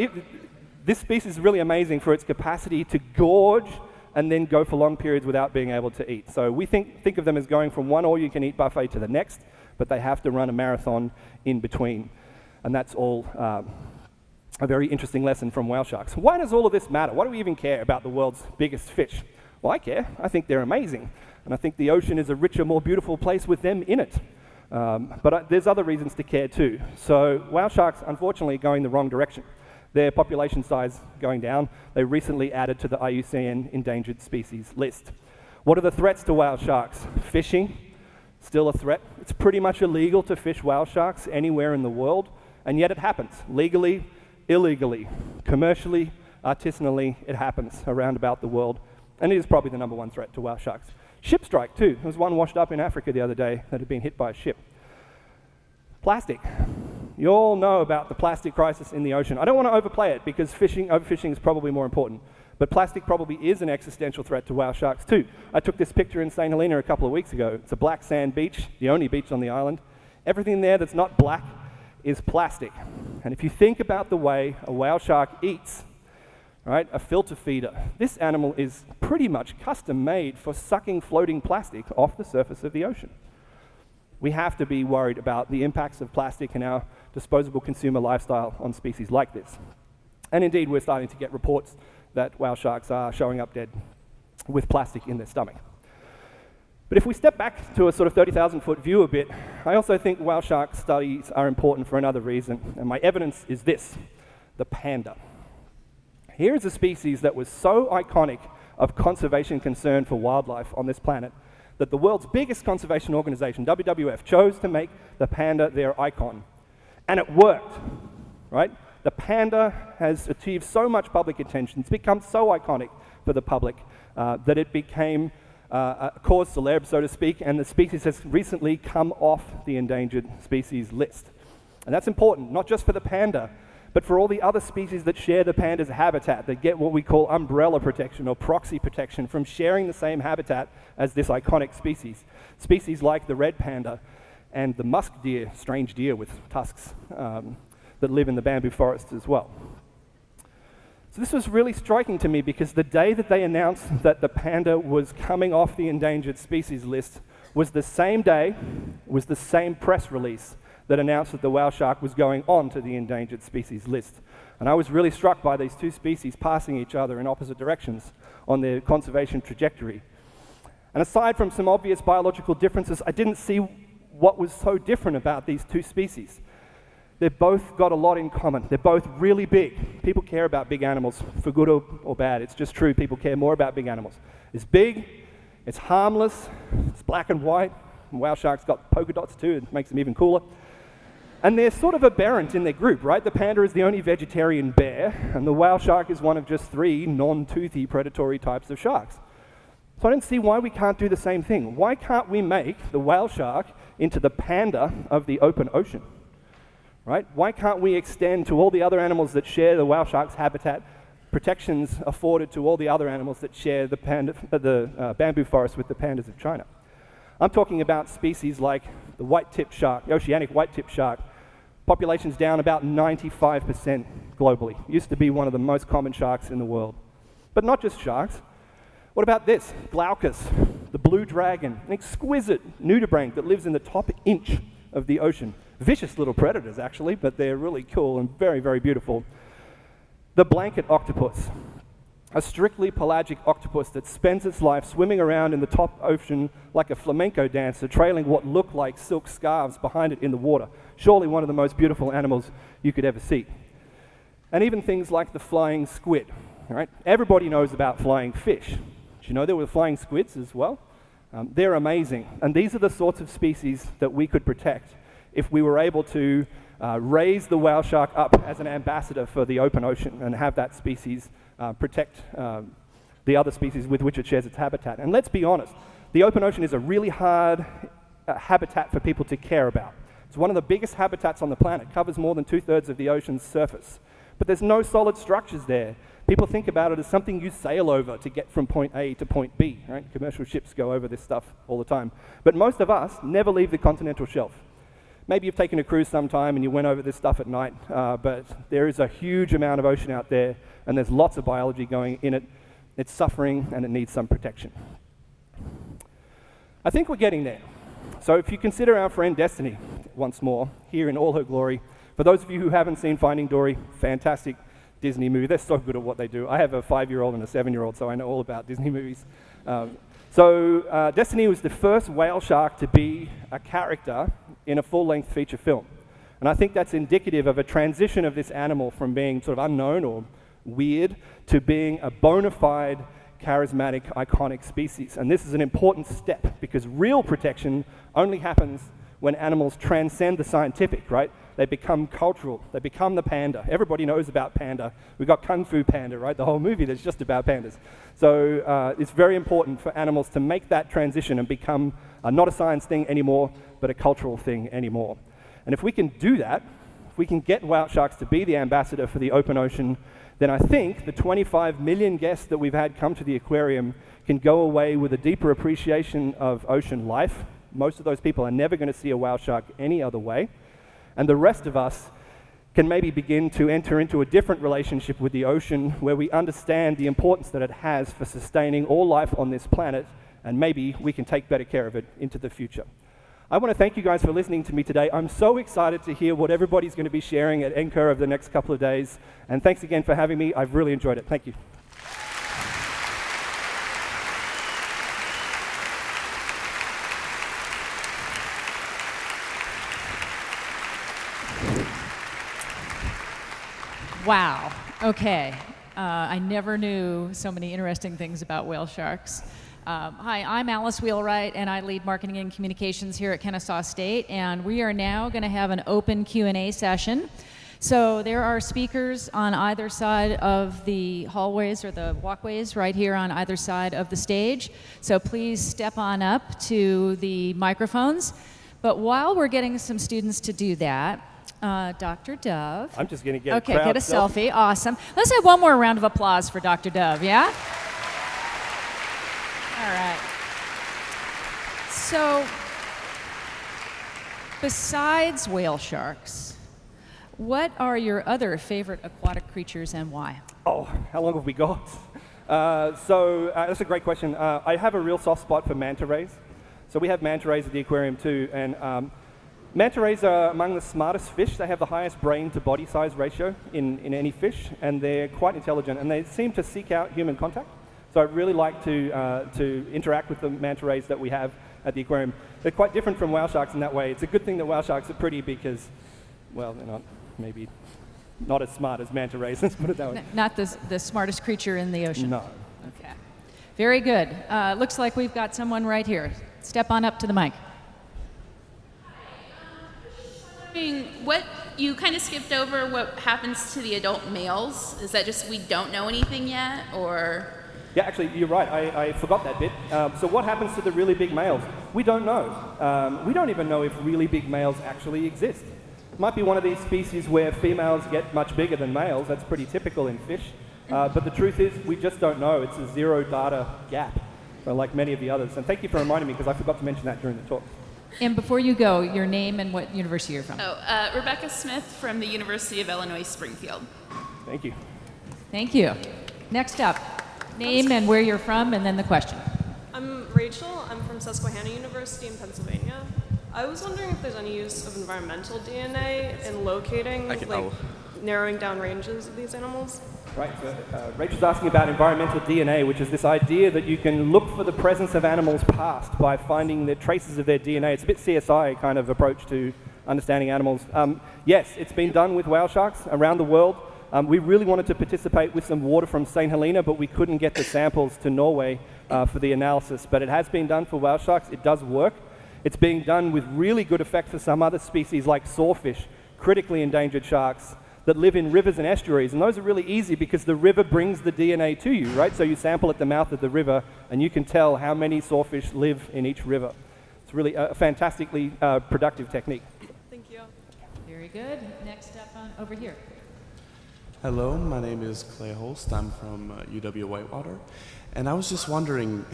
this species is really amazing for its capacity to gorge and then go for long periods without being able to eat. So we think of them as going from one all-you-can-eat buffet to the next, but they have to run a marathon in between. And that's all a very interesting lesson from whale sharks. Why does all of this matter? Why do we even care about the world's biggest fish? Well, I care. I think they're amazing. And I think the ocean is a richer, more beautiful place with them in it. But there's other reasons to care too. So whale sharks, unfortunately, are going the wrong direction. Their population size going down. They recently added to the IUCN endangered species list. What are the threats to whale sharks? Fishing, still a threat. It's pretty much illegal to fish whale sharks anywhere in the world, and yet it happens. Legally, illegally, commercially, artisanally, it happens around about the world, and it is probably the #1 threat to whale sharks. Ship strike too. There was one washed up in Africa the other day that had been hit by a ship. Plastic. You all know about the plastic crisis in the ocean. I don't want to overplay it because overfishing is probably more important, but plastic probably is an existential threat to whale sharks too. I took this picture in St. Helena a couple of weeks ago. It's a black sand beach, the only beach on the island. Everything there that's not black is plastic. And if you think about the way a whale shark eats, right, a filter feeder, this animal is pretty much custom made for sucking floating plastic off the surface of the ocean. We have to be worried about the impacts of plastic in our disposable consumer lifestyle on species like this. And indeed, we're starting to get reports that whale sharks are showing up dead with plastic in their stomach. But if we step back to a sort of 30,000-foot view a bit, I also think whale shark studies are important for another reason, and my evidence is this, the panda. Here is a species that was so iconic of conservation concern for wildlife on this planet that the world's biggest conservation organization, WWF, chose to make the panda their icon. And it worked, right? The panda has achieved so much public attention, it's become so iconic for the public that it became a cause célèbre, so to speak, and the species has recently come off the endangered species list. And that's important, not just for the panda, but for all the other species that share the panda's habitat, that get what we call umbrella protection or proxy protection from sharing the same habitat as this iconic species. Species like the red panda and the musk deer, strange deer with tusks, that live in the bamboo forests as well. So this was really striking to me because the day that they announced that the panda was coming off the endangered species list was the same day, was the same press release that announced that the whale shark was going on to the endangered species list. And I was really struck by these two species passing each other in opposite directions on their conservation trajectory. And aside from some obvious biological differences, I didn't see what was so different about these two species. They've both got a lot in common. They're both really big. People care about big animals, for good or bad. It's just true, people care more about big animals. It's big, it's harmless, it's black and white. And whale sharks got polka dots too, it makes them even cooler. And they're sort of aberrant in their group, right? The panda is the only vegetarian bear, and the whale shark is one of just 3 non-toothy predatory types of sharks. So I don't see why we can't do the same thing. Why can't we make the whale shark into the panda of the open ocean? Right? Why can't we extend to all the other animals that share the whale shark's habitat protections afforded to all the other animals that share the bamboo forest with the pandas of China? I'm talking about species like the white-tipped shark, the oceanic white-tipped shark. Population's down about 95% globally. Used to be one of the most common sharks in the world. But not just sharks. What about this? Glaucus, the blue dragon, an exquisite nudibranch that lives in the top inch of the ocean. Vicious little predators, actually, but they're really cool and very, very beautiful. The blanket octopus, a strictly pelagic octopus that spends its life swimming around in the top ocean like a flamenco dancer, trailing what look like silk scarves behind it in the water. Surely one of the most beautiful animals you could ever see. And even things like the flying squid, right? Everybody knows about flying fish. Do you know there were flying squids as well? They're amazing. And these are the sorts of species that we could protect if we were able to raise the whale shark up as an ambassador for the open ocean and have that species protect the other species with which it shares its habitat. And let's be honest, the open ocean is a really hard habitat for people to care about. It's one of the biggest habitats on the planet, covers more than 2/3 of the ocean's surface. But there's no solid structures there. People think about it as something you sail over to get from point A to point B, right? Commercial ships go over this stuff all the time. But most of us never leave the continental shelf. Maybe you've taken a cruise sometime and you went over this stuff at night, but there is a huge amount of ocean out there, and there's lots of biology going in it. It's suffering, and it needs some protection. I think we're getting there. So if you consider our friend Destiny, once more, here in all her glory, for those of you who haven't seen Finding Dory, fantastic Disney movie. They're so good at what they do. I have a 5-year-old and a 7-year-old, so I know all about Disney movies. Destiny was the first whale shark to be a character in a full-length feature film. And I think that's indicative of a transition of this animal from being sort of unknown or weird to being a bona fide, charismatic, iconic species. And this is an important step because real protection only happens when animals transcend the scientific, right? They become cultural. They become the panda. Everybody knows about Panda. We've got Kung Fu Panda, right? The whole movie that's just about pandas. So it's very important for animals to make that transition and become not a science thing anymore, but a cultural thing anymore. And if we can do that, if we can get whale sharks to be the ambassador for the open ocean, then I think the 25 million guests that we've had come to the aquarium can go away with a deeper appreciation of ocean life. Most of those people are never going to see a whale shark any other way. And the rest of us can maybe begin to enter into a different relationship with the ocean where we understand the importance that it has for sustaining all life on this planet, and maybe we can take better care of it into the future. I want to thank you guys for listening to me today. I'm so excited to hear what everybody's going to be sharing at NCUR over the next couple of days. And thanks again for having me. I've really enjoyed it. Thank you. Wow. Okay. I never knew so many interesting things about whale sharks. Hi, I'm Alice Wheelwright, and I lead marketing and communications here at Kennesaw State, and we are now going to have an open Q&A session. So there are speakers on either side of the hallways or the walkways right here on either side of the stage. So please step on up to the microphones. But while we're getting some students to do that, Dr. Dove. I'm just going to get Okay, get a selfie. Awesome. Let's have one more round of applause for Dr. Dove, yeah? All right. So, besides whale sharks, what are your other favorite aquatic creatures and why? Oh, how long have we got? That's a great question. I have a real soft spot for manta rays. So we have manta rays at the aquarium too, and manta rays are among the smartest fish. They have the highest brain to body size ratio in any fish, and they're quite intelligent, and they seem to seek out human contact. So I really like to interact with the manta rays that we have at the aquarium. They're quite different from whale sharks in that way. It's a good thing that whale sharks are pretty because, well, they're not maybe not as smart as manta rays, let's put it that way. Not the smartest creature in the ocean? No. Okay. Very good. Looks like we've got someone right here. Step on up to the mic. What you kind of skipped over what happens to the adult males. Is that just we don't know anything yet, or Yeah, actually, you're right. I forgot that bit. So what happens to the really big males? We don't know. We don't even know if really big males actually exist. It might be one of these species where females get much bigger than males. That's pretty typical in fish. But the truth is, we just don't know. It's a zero data gap, like many of the others. And thank you for reminding me, because I forgot to mention that during the talk. And before you go, your name and what university you're from. Rebecca Smith from the University of Illinois Springfield. Thank you. Thank you. Next up, name and where you're from, and then the question. I'm Rachel. I'm from Susquehanna University in Pennsylvania. I was wondering if there's any use of environmental DNA in locating, narrowing down ranges of these animals. Right, so Rachel's asking about environmental DNA, which is this idea that you can look for the presence of animals past by finding the traces of their DNA. It's a bit CSI kind of approach to understanding animals. Yes, it's been done with whale sharks around the world. We really wanted to participate with some water from St. Helena, but we couldn't get the samples to Norway for the analysis. But it has been done for whale sharks. It does work. It's being done with really good effect for some other species like sawfish, critically endangered sharks that live in rivers and estuaries. And those are really easy because the river brings the DNA to you, right? So you sample at the mouth of the river and you can tell how many sawfish live in each river. It's really a fantastically productive technique. Thank you. Very good. Next up over here. Hello, my name is Clay Holst. I'm from UW Whitewater. And I was just wondering,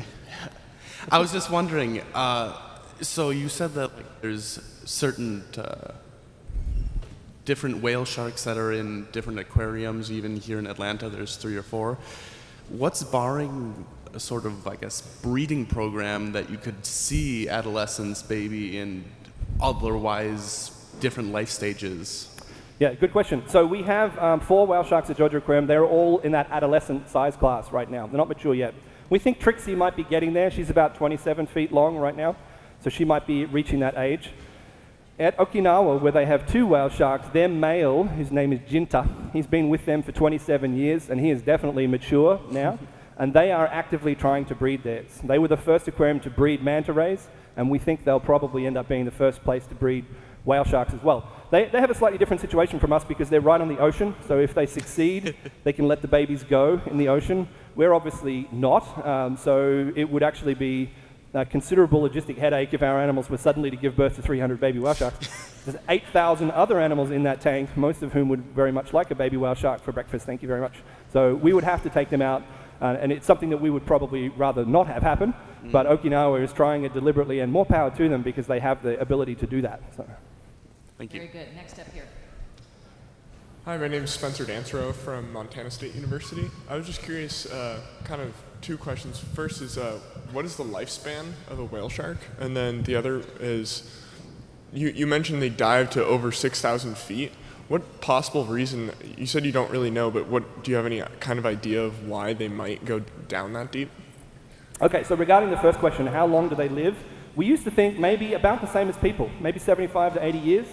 so you said that there's certain different whale sharks that are in different aquariums. Even here in Atlanta, there's 3 or 4. What's barring a sort of, I guess, breeding program that you could see adolescents maybe in otherwise different life stages? Yeah, good question. So we have 4 whale sharks at Georgia Aquarium. They're all in that adolescent size class right now. They're not mature yet. We think Trixie might be getting there. She's about 27 feet long right now, so she might be reaching that age. At Okinawa, where they have 2 whale sharks, their male, whose name is Jinta, he's been with them for 27 years, and he is definitely mature now, and they are actively trying to breed theirs. They were the first aquarium to breed manta rays, and we think they'll probably end up being the first place to breed whale sharks as well. They have a slightly different situation from us because they're right on the ocean, so if they succeed, they can let the babies go in the ocean. We're obviously not, so it would actually be a considerable logistic headache if our animals were suddenly to give birth to 300 baby whale sharks. There's 8,000 other animals in that tank, most of whom would very much like a baby whale shark for breakfast, thank you very much. So we would have to take them out, and it's something that we would probably rather not have happen, but Okinawa is trying it deliberately, and more power to them because they have the ability to do that. So. Thank you. Very good. Next up here. Hi, my name is Spencer Dansero from Montana State University. I was just curious, kind of 2 questions. First is, what is the lifespan of a whale shark? And then the other is, you mentioned they dive to over 6,000 feet. What possible reason, you said you don't really know, but do you have any kind of idea of why they might go down that deep? Okay, so regarding the first question, how long do they live? We used to think maybe about the same as people, maybe 75 to 80 years.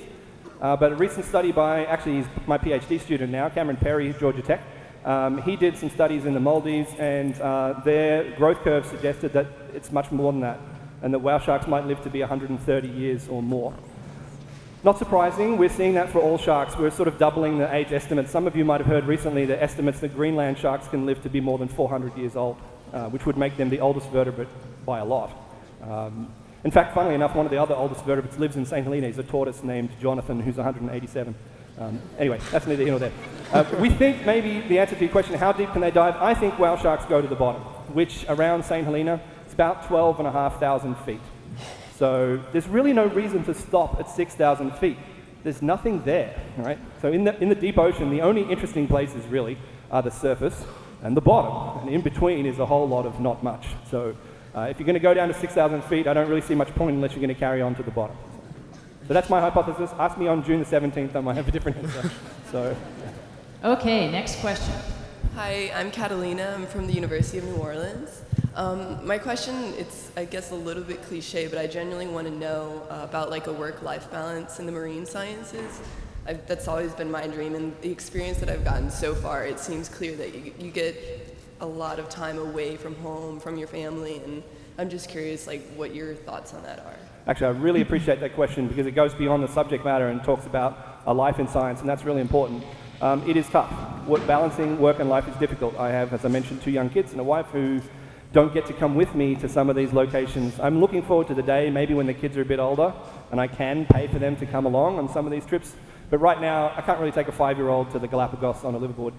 But a recent study by, actually he's my PhD student now, Cameron Perry, Georgia Tech, he did some studies in the Maldives, and their growth curve suggested that it's much more than that, and that whale sharks might live to be 130 years or more. Not surprising, we're seeing that for all sharks. We're sort of doubling the age estimates. Some of you might have heard recently the estimates that Greenland sharks can live to be more than 400 years old, which would make them the oldest vertebrate by a lot. In fact, funnily enough, one of the other oldest vertebrates lives in St. Helena. He's a tortoise named Jonathan, who's 187. Anyway, that's neither here nor there. We think maybe the answer to your question, how deep can they dive? I think whale sharks go to the bottom, which around St. Helena is about 12,500 feet. So there's really no reason to stop at 6,000 feet. There's nothing there, right? So in the deep ocean, the only interesting places really are the surface and the bottom. And in between is a whole lot of not much. So if you're going to go down to 6,000 feet, I don't really see much point unless you're going to carry on to the bottom. So that's my hypothesis. Ask me on June the 17th, I might have a different answer. So. Okay, next question. Hi, I'm Catalina. I'm from the University of New Orleans. My question, it's, I guess, a little bit cliche, but I genuinely want to know about like a work-life balance in the marine sciences. That's always been my dream, and the experience that I've gotten so far, it seems clear that you get a lot of time away from home, from your family, and I'm just curious like what your thoughts on that are. Actually, I really appreciate that question because it goes beyond the subject matter and talks about a life in science, and that's really important. It is tough. Balancing work and life is difficult. I have, as I mentioned, 2 young kids and a wife who don't get to come with me to some of these locations. I'm looking forward to the day, maybe when the kids are a bit older, and I can pay for them to come along on some of these trips. But right now, I can't really take a 5-year-old to the Galapagos on a liveaboard.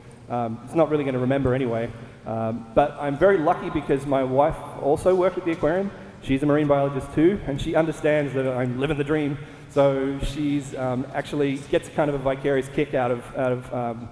It's not really going to remember anyway. But I'm very lucky because my wife also worked at the aquarium. She's a marine biologist too, and she understands that I'm living the dream. So she's actually gets kind of a vicarious kick out of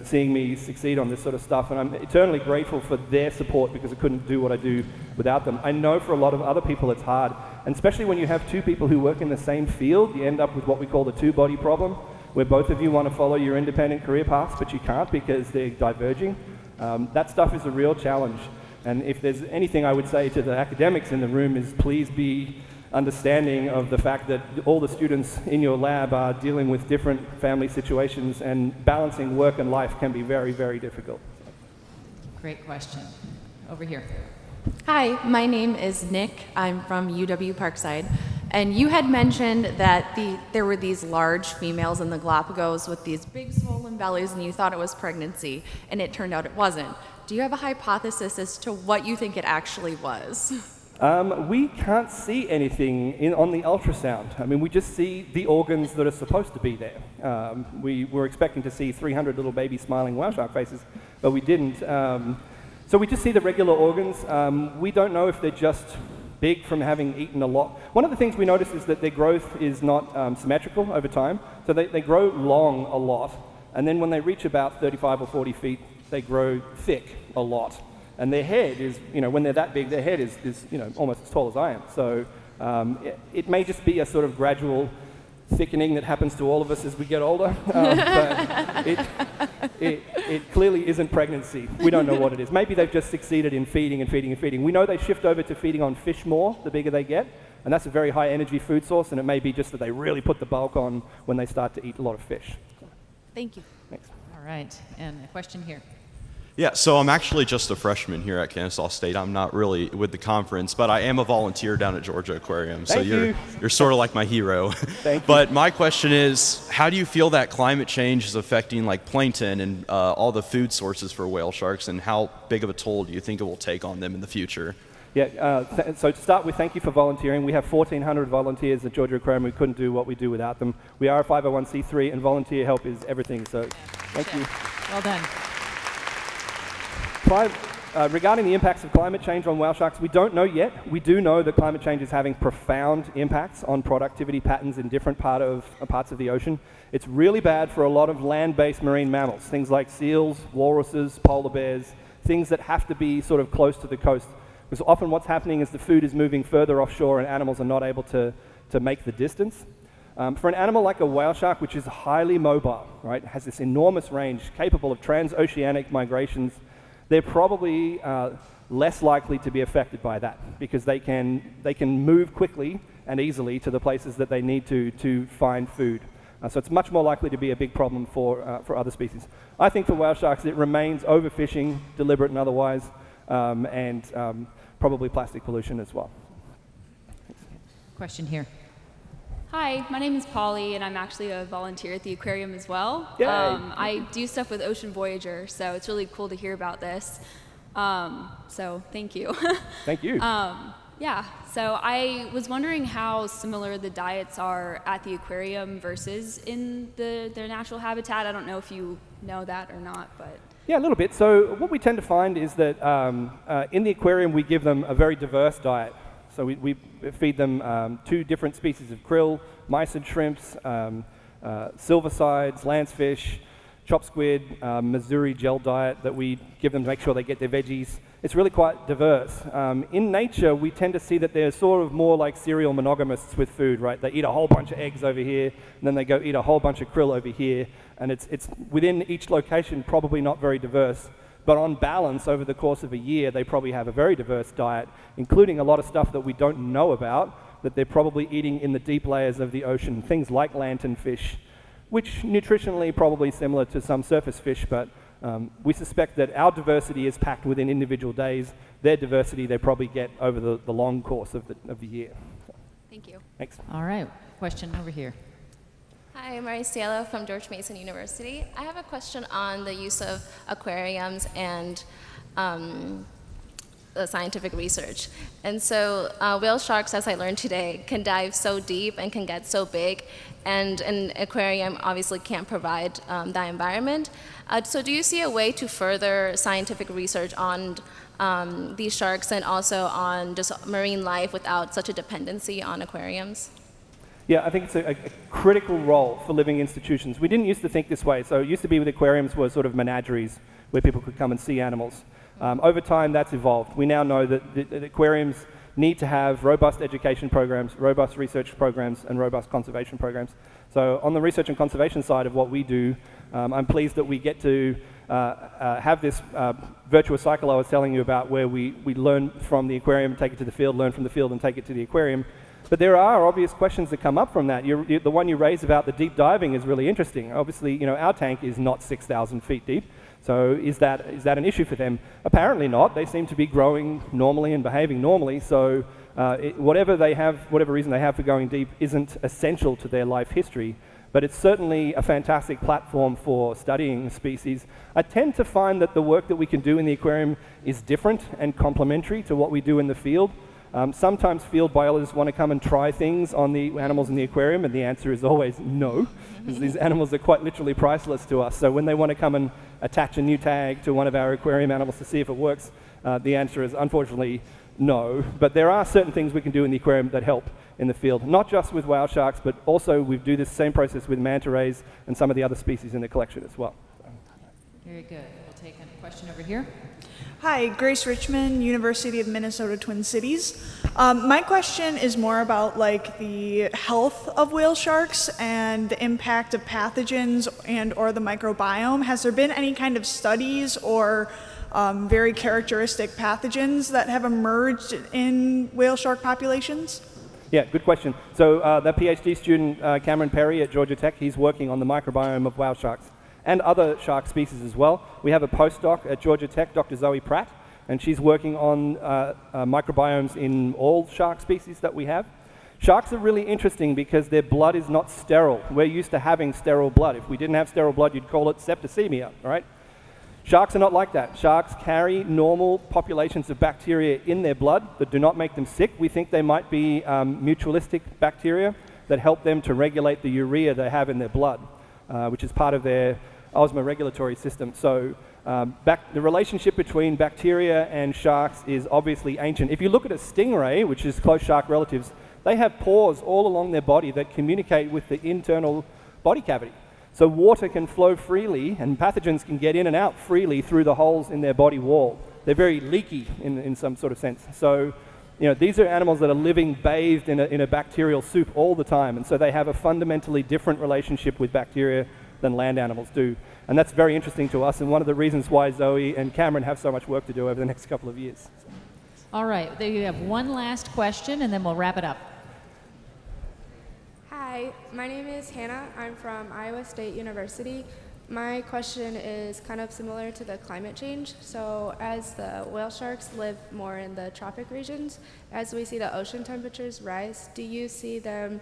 seeing me succeed on this sort of stuff. And I'm eternally grateful for their support because I couldn't do what I do without them. I know for a lot of other people it's hard, and especially when you have 2 people who work in the same field, you end up with what we call the 2-body problem, where both of you want to follow your independent career paths, but you can't because they're diverging. That stuff is a real challenge. And if there's anything I would say to the academics in the room is please be understanding of the fact that all the students in your lab are dealing with different family situations, and balancing work and life can be very, very difficult. Great question. Over here. Hi, my name is Nick. I'm from UW Parkside. And you had mentioned that there were these large females in the Galapagos with these big swollen bellies, and you thought it was pregnancy, and it turned out it wasn't. Do you have a hypothesis as to what you think it actually was? We can't see anything on the ultrasound. I mean, we just see the organs that are supposed to be there. We were expecting to see 300 little baby smiling whale shark faces, but we didn't. So we just see the regular organs. We don't know if they're just big from having eaten a lot. One of the things we notice is that their growth is not symmetrical over time. So they grow long a lot, and then when they reach about 35 or 40 feet, they grow thick a lot. And their head is, when they're that big, their head is almost as tall as I am. So it may just be a sort of gradual thickening that happens to all of us as we get older. But it clearly isn't pregnancy. We don't know what it is. Maybe they've just succeeded in feeding and feeding and feeding. We know they shift over to feeding on fish more the bigger they get. And that's a very high energy food source. And it may be just that they really put the bulk on when they start to eat a lot of fish. Thank you. Thanks. All right. And a question here. Yeah, so I'm actually just a freshman here at Kennesaw State. I'm not really with the conference, but I am a volunteer down at Georgia Aquarium. So you're sort of like my hero. Thank you. But my question is, how do you feel that climate change is affecting like plankton and all the food sources for whale sharks, and how big of a toll do you think it will take on them in the future? Yeah, so to start with, thank you for volunteering. We have 1,400 volunteers at Georgia Aquarium. We couldn't do what we do without them. We are a 501c3, and volunteer help is everything, so thank you. Well done. Regarding the impacts of climate change on whale sharks, we don't know yet. We do know that climate change is having profound impacts on productivity patterns in different parts of the ocean. It's really bad for a lot of land-based marine mammals, things like seals, walruses, polar bears, things that have to be sort of close to the coast. Because often what's happening is the food is moving further offshore and animals are not able to make the distance. For an animal like a whale shark, which is highly mobile, right, has this enormous range, capable of transoceanic migrations, they're probably less likely to be affected by that because they can move quickly and easily to the places that they need to find food. So it's much more likely to be a big problem for other species. I think for whale sharks it remains overfishing, deliberate and otherwise, and probably plastic pollution as well. Question here. Hi, my name is Polly, and I'm actually a volunteer at the aquarium as well. Yay. I do stuff with Ocean Voyager, so it's really cool to hear about this. So thank you. Thank you. Yeah, so I was wondering how similar the diets are at the aquarium versus in their natural habitat. I don't know if you know that or not, but... Yeah, a little bit. So what we tend to find is that in the aquarium we give them a very diverse diet. So we feed them 2 different species of krill, mysid shrimps, silversides, lancefish, chop squid, Missouri gel diet that we give them to make sure they get their veggies. It's really quite diverse. In nature, we tend to see that they're sort of more like serial monogamists with food, right? They eat a whole bunch of eggs over here, and then they go eat a whole bunch of krill over here, and it's within each location probably not very diverse. But on balance, over the course of a year, they probably have a very diverse diet, including a lot of stuff that we don't know about, that they're probably eating in the deep layers of the ocean, things like lanternfish, which nutritionally probably similar to some surface fish, but we suspect that our diversity is packed within individual days. Their diversity they probably get over the long course of the year. So. Thank you. Thanks. All right. Question over here. Hi, I'm Maricielo from George Mason University. I have a question on the use of aquariums and scientific research. And so whale sharks, as I learned today, can dive so deep and can get so big, and an aquarium obviously can't provide that environment. So do you see a way to further scientific research on these sharks and also on just marine life without such a dependency on aquariums? Yeah, I think it's a critical role for living institutions. We didn't used to think this way. So it used to be with aquariums were sort of menageries where people could come and see animals. Over time, that's evolved. We now know that the aquariums need to have robust education programs, robust research programs, and robust conservation programs. So on the research and conservation side of what we do, I'm pleased that we get to have this virtuous cycle I was telling you about, where we learn from the aquarium, take it to the field, learn from the field, and take it to the aquarium. But there are obvious questions that come up from that. The one you raised about the deep diving is really interesting. Obviously, our tank is not 6,000 feet deep. So is that an issue for them? Apparently not. They seem to be growing normally and behaving normally. So whatever reason they have for going deep isn't essential to their life history. But it's certainly a fantastic platform for studying species. I tend to find that the work that we can do in the aquarium is different and complementary to what we do in the field. Sometimes field biologists want to come and try things on the animals in the aquarium, and the answer is always no, because these animals are quite literally priceless to us. So when they want to come and attach a new tag to one of our aquarium animals to see if it works, the answer is unfortunately no. But there are certain things we can do in the aquarium that help in the field, not just with whale sharks, but also we do this same process with manta rays and some of the other species in the collection as well. Very good. We'll take a question over here. Hi, Grace Richmond, University of Minnesota Twin Cities. My question is more about the health of whale sharks and the impact of pathogens and or the microbiome. Has there been any kind of studies or very characteristic pathogens that have emerged in whale shark populations? Yeah, good question. So the PhD student Cameron Perry at Georgia Tech, he's working on the microbiome of whale sharks and other shark species as well. We have a postdoc at Georgia Tech, Dr. Zoe Pratt, and she's working on microbiomes in all shark species that we have. Sharks are really interesting because their blood is not sterile. We're used to having sterile blood. If we didn't have sterile blood, you'd call it septicemia, right? Sharks are not like that. Sharks carry normal populations of bacteria in their blood that do not make them sick. We think they might be mutualistic bacteria that help them to regulate the urea they have in their blood, which is part of their osmoregulatory system. So the relationship between bacteria and sharks is obviously ancient. If you look at a stingray, which is close shark relatives, they have pores all along their body that communicate with the internal body cavity. So water can flow freely and pathogens can get in and out freely through the holes in their body wall. They're very leaky in some sort of sense. So these are animals that are living bathed in a bacterial soup all the time, and so they have a fundamentally different relationship with bacteria than land animals do. And that's very interesting to us, and one of the reasons why Zoe and Cameron have so much work to do over the next couple of years. All right, there you have one last question, and then we'll wrap it up. Hi, my name is Hannah. I'm from Iowa State University. My question is kind of similar to the climate change. So as the whale sharks live more in the tropic regions, as we see the ocean temperatures rise, do you see them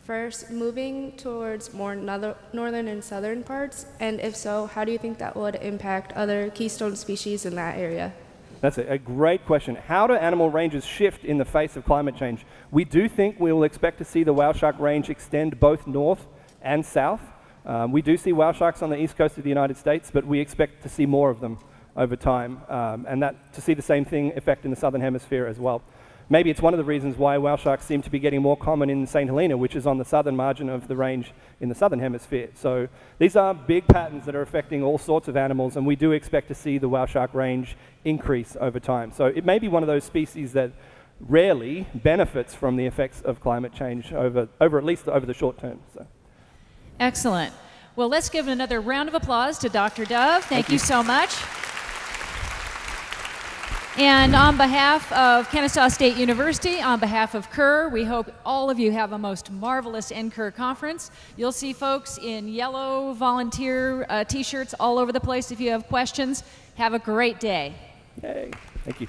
first moving towards more northern and southern parts? And if so, how do you think that would impact other keystone species in that area? That's a great question. How do animal ranges shift in the face of climate change? We do think we will expect to see the whale shark range extend both north and south. We do see whale sharks on the east coast of the United States, but we expect to see more of them over time, and to see the same thing effect in the southern hemisphere as well. Maybe it's one of the reasons why whale sharks seem to be getting more common in St. Helena, which is on the southern margin of the range in the southern hemisphere. So these are big patterns that are affecting all sorts of animals, and we do expect to see the whale shark range increase over time. So it may be one of those species that rarely benefits from the effects of climate change at least over the short term. So. Excellent. Well, let's give another round of applause to Dr. Dove. Thank you so much. And on behalf of Kennesaw State University, on behalf of CUR, we hope all of you have a most marvelous NCUR conference. You'll see folks in yellow volunteer t-shirts all over the place if you have questions. Have a great day. Yay. Thank you.